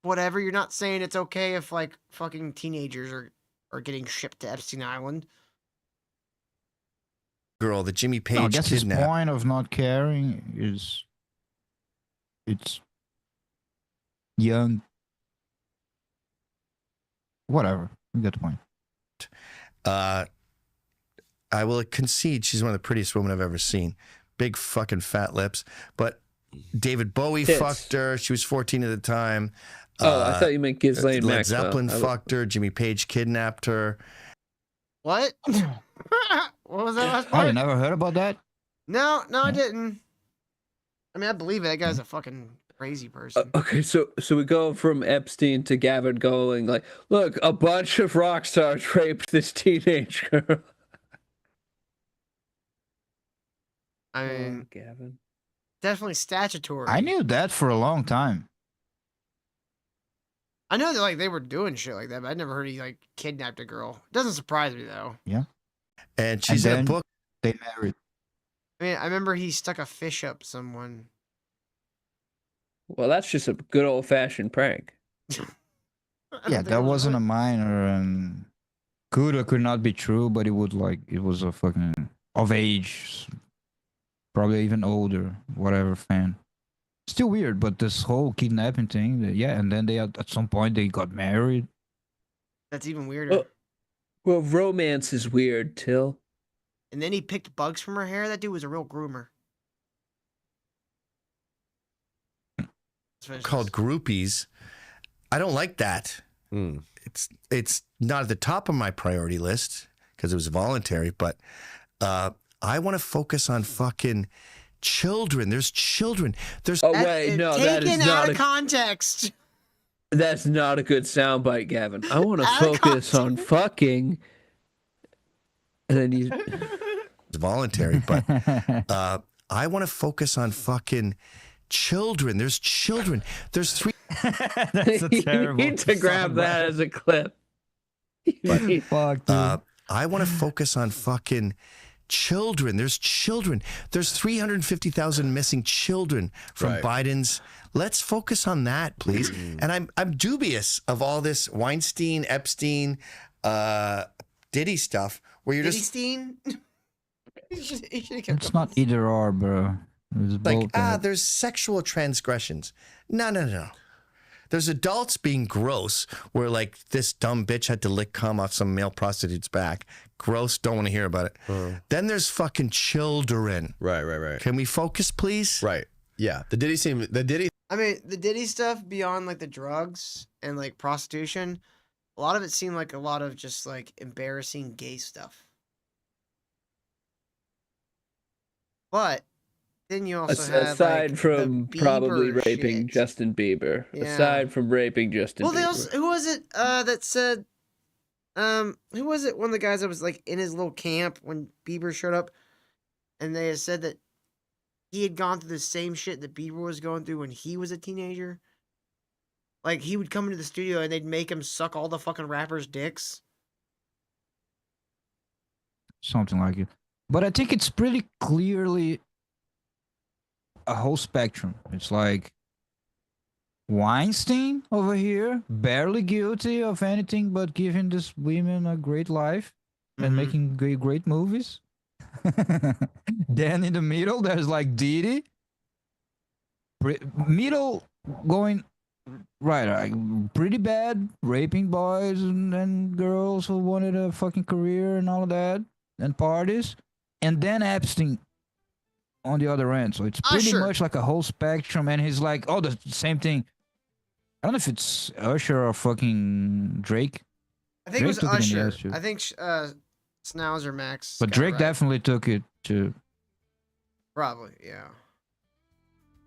whatever. You're not saying it's okay if like fucking teenagers are getting shipped to Epstein Island. Girl that Jimmy Page No, I guess his kidnapped. point of not caring is it's young. Whatever. You get the point. I will concede she's one of the prettiest women I've ever seen. Big fucking fat lips. But David Bowie Tits. fucked her. She was 14 at the time. Oh, I thought you meant Ghislaine Led Maxwell. Zeppelin fucked her. Jimmy Page kidnapped her. What? What was that last Oh, part? you never heard about that? No, I didn't. I mean, I believe it. That guy's a fucking Crazy person. Okay, so we go from Epstein to Gavin going like, look, a bunch of rock stars raped this teenage girl. I mean, Gavin. Definitely statutory. I knew that for a long time. I know that like they were doing shit like that, but I never heard he like kidnapped a girl. Doesn't surprise me though. Yeah. And she's in a book. They married. I mean, I remember he stuck a fish up someone. Well, that's just a good old fashioned prank. Yeah, that wasn't a minor, and could or could not be true, but it was a fucking of age, probably even older, whatever fan. Still weird, but this whole kidnapping thing, yeah, and then they at some point they got married. That's even weirder. Well, romance is weird, Till. And then he picked bugs from her hair. That dude was a real groomer. Called groupies. I don't like that. It's not at the top of my priority list because it was voluntary, but I want to focus on fucking children. There's children. There's wait, no, that is taken not out of context. That's not a good soundbite, Gavin. I want to focus on fucking. And then you. It's voluntary, but I want to focus on fucking children. There's children. There's 3. That's a terrible. You need to grab that as a clip. Fuck, dude. I want to focus on fucking children. There's children. There's 350,000 missing children from Biden's. Let's focus on that, please. And I'm dubious of all this Weinstein, Epstein, Diddy stuff where you're just It's not either or, bro. It's like, both. there's sexual transgressions. No. There's adults being gross where like this dumb bitch had to lick cum off some male prostitute's back. Gross, don't want to hear about it. Then there's fucking children. Right. Can we focus, please? Right. Yeah. The Diddy stuff beyond like the drugs and like prostitution, a lot of it seemed like a lot of just like embarrassing gay stuff. But then you also had aside like, from the probably Bieber raping shit. Justin Bieber. Yeah. Aside from raping Justin Well, Bieber. they also, who was it that said, who was it? One of the guys that was like in his little camp when Bieber showed up, and they had said that he had gone through the same shit that Bieber was going through when he was a teenager. Like he would come into the studio and they'd make him suck all the fucking rappers' dicks. Something like it. But I think it's pretty clearly a whole spectrum. It's like Weinstein over here, barely guilty of anything but giving these women a great life and making great movies. Then in the middle, there's like Diddy. Middle going right, like pretty bad, raping boys and girls who wanted a fucking career and all of that, and parties. And then Epstein on the other end. So it's pretty much like a whole spectrum. And he's like, oh, the same thing. I don't know if it's Usher or fucking Drake. I think Drake it was took in the Usher. ass, too. I think Snowser Max. But got it Drake right. definitely took it to. Probably, yeah.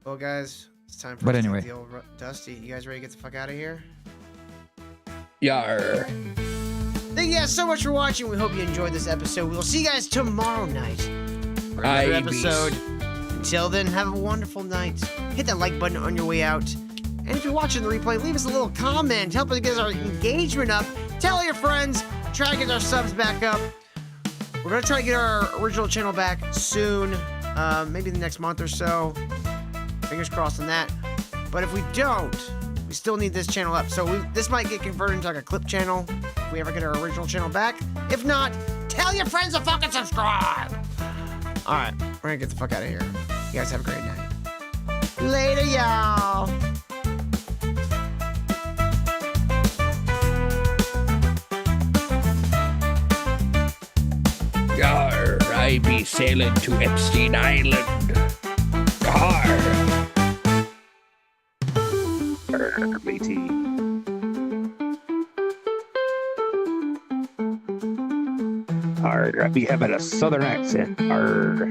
Well, guys, it's time for But us to anyway. take the old Dusty. You guys ready to get the fuck out of here? Yar. Thank you guys so much for watching. We hope you enjoyed this episode. We'll see you guys tomorrow night for another episode. Until then, have a wonderful night. Hit that like button on your way out. And if you're watching the replay, leave us a little comment. Help us get our engagement up. Tell your friends. Try to get our subs back up. We're going to try to get our original channel back soon. Maybe the next month or so. Fingers crossed on that. But if we don't, we still need this channel up. So this might get converted into like a clip channel if we ever get our original channel back. If not, tell your friends to fucking subscribe. All right, we're going to get the fuck out of here. You guys have a great night. Later, y'all. Yar, I be sailing to Epstein Island. Yar. BT. Arr, I be having a southern accent. Arr.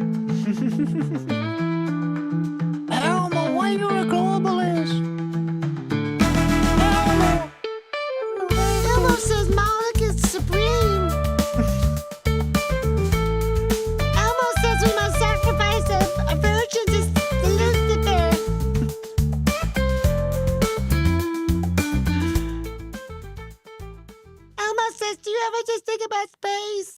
Elmo, why you're a globalist? process. Do you ever just think about space?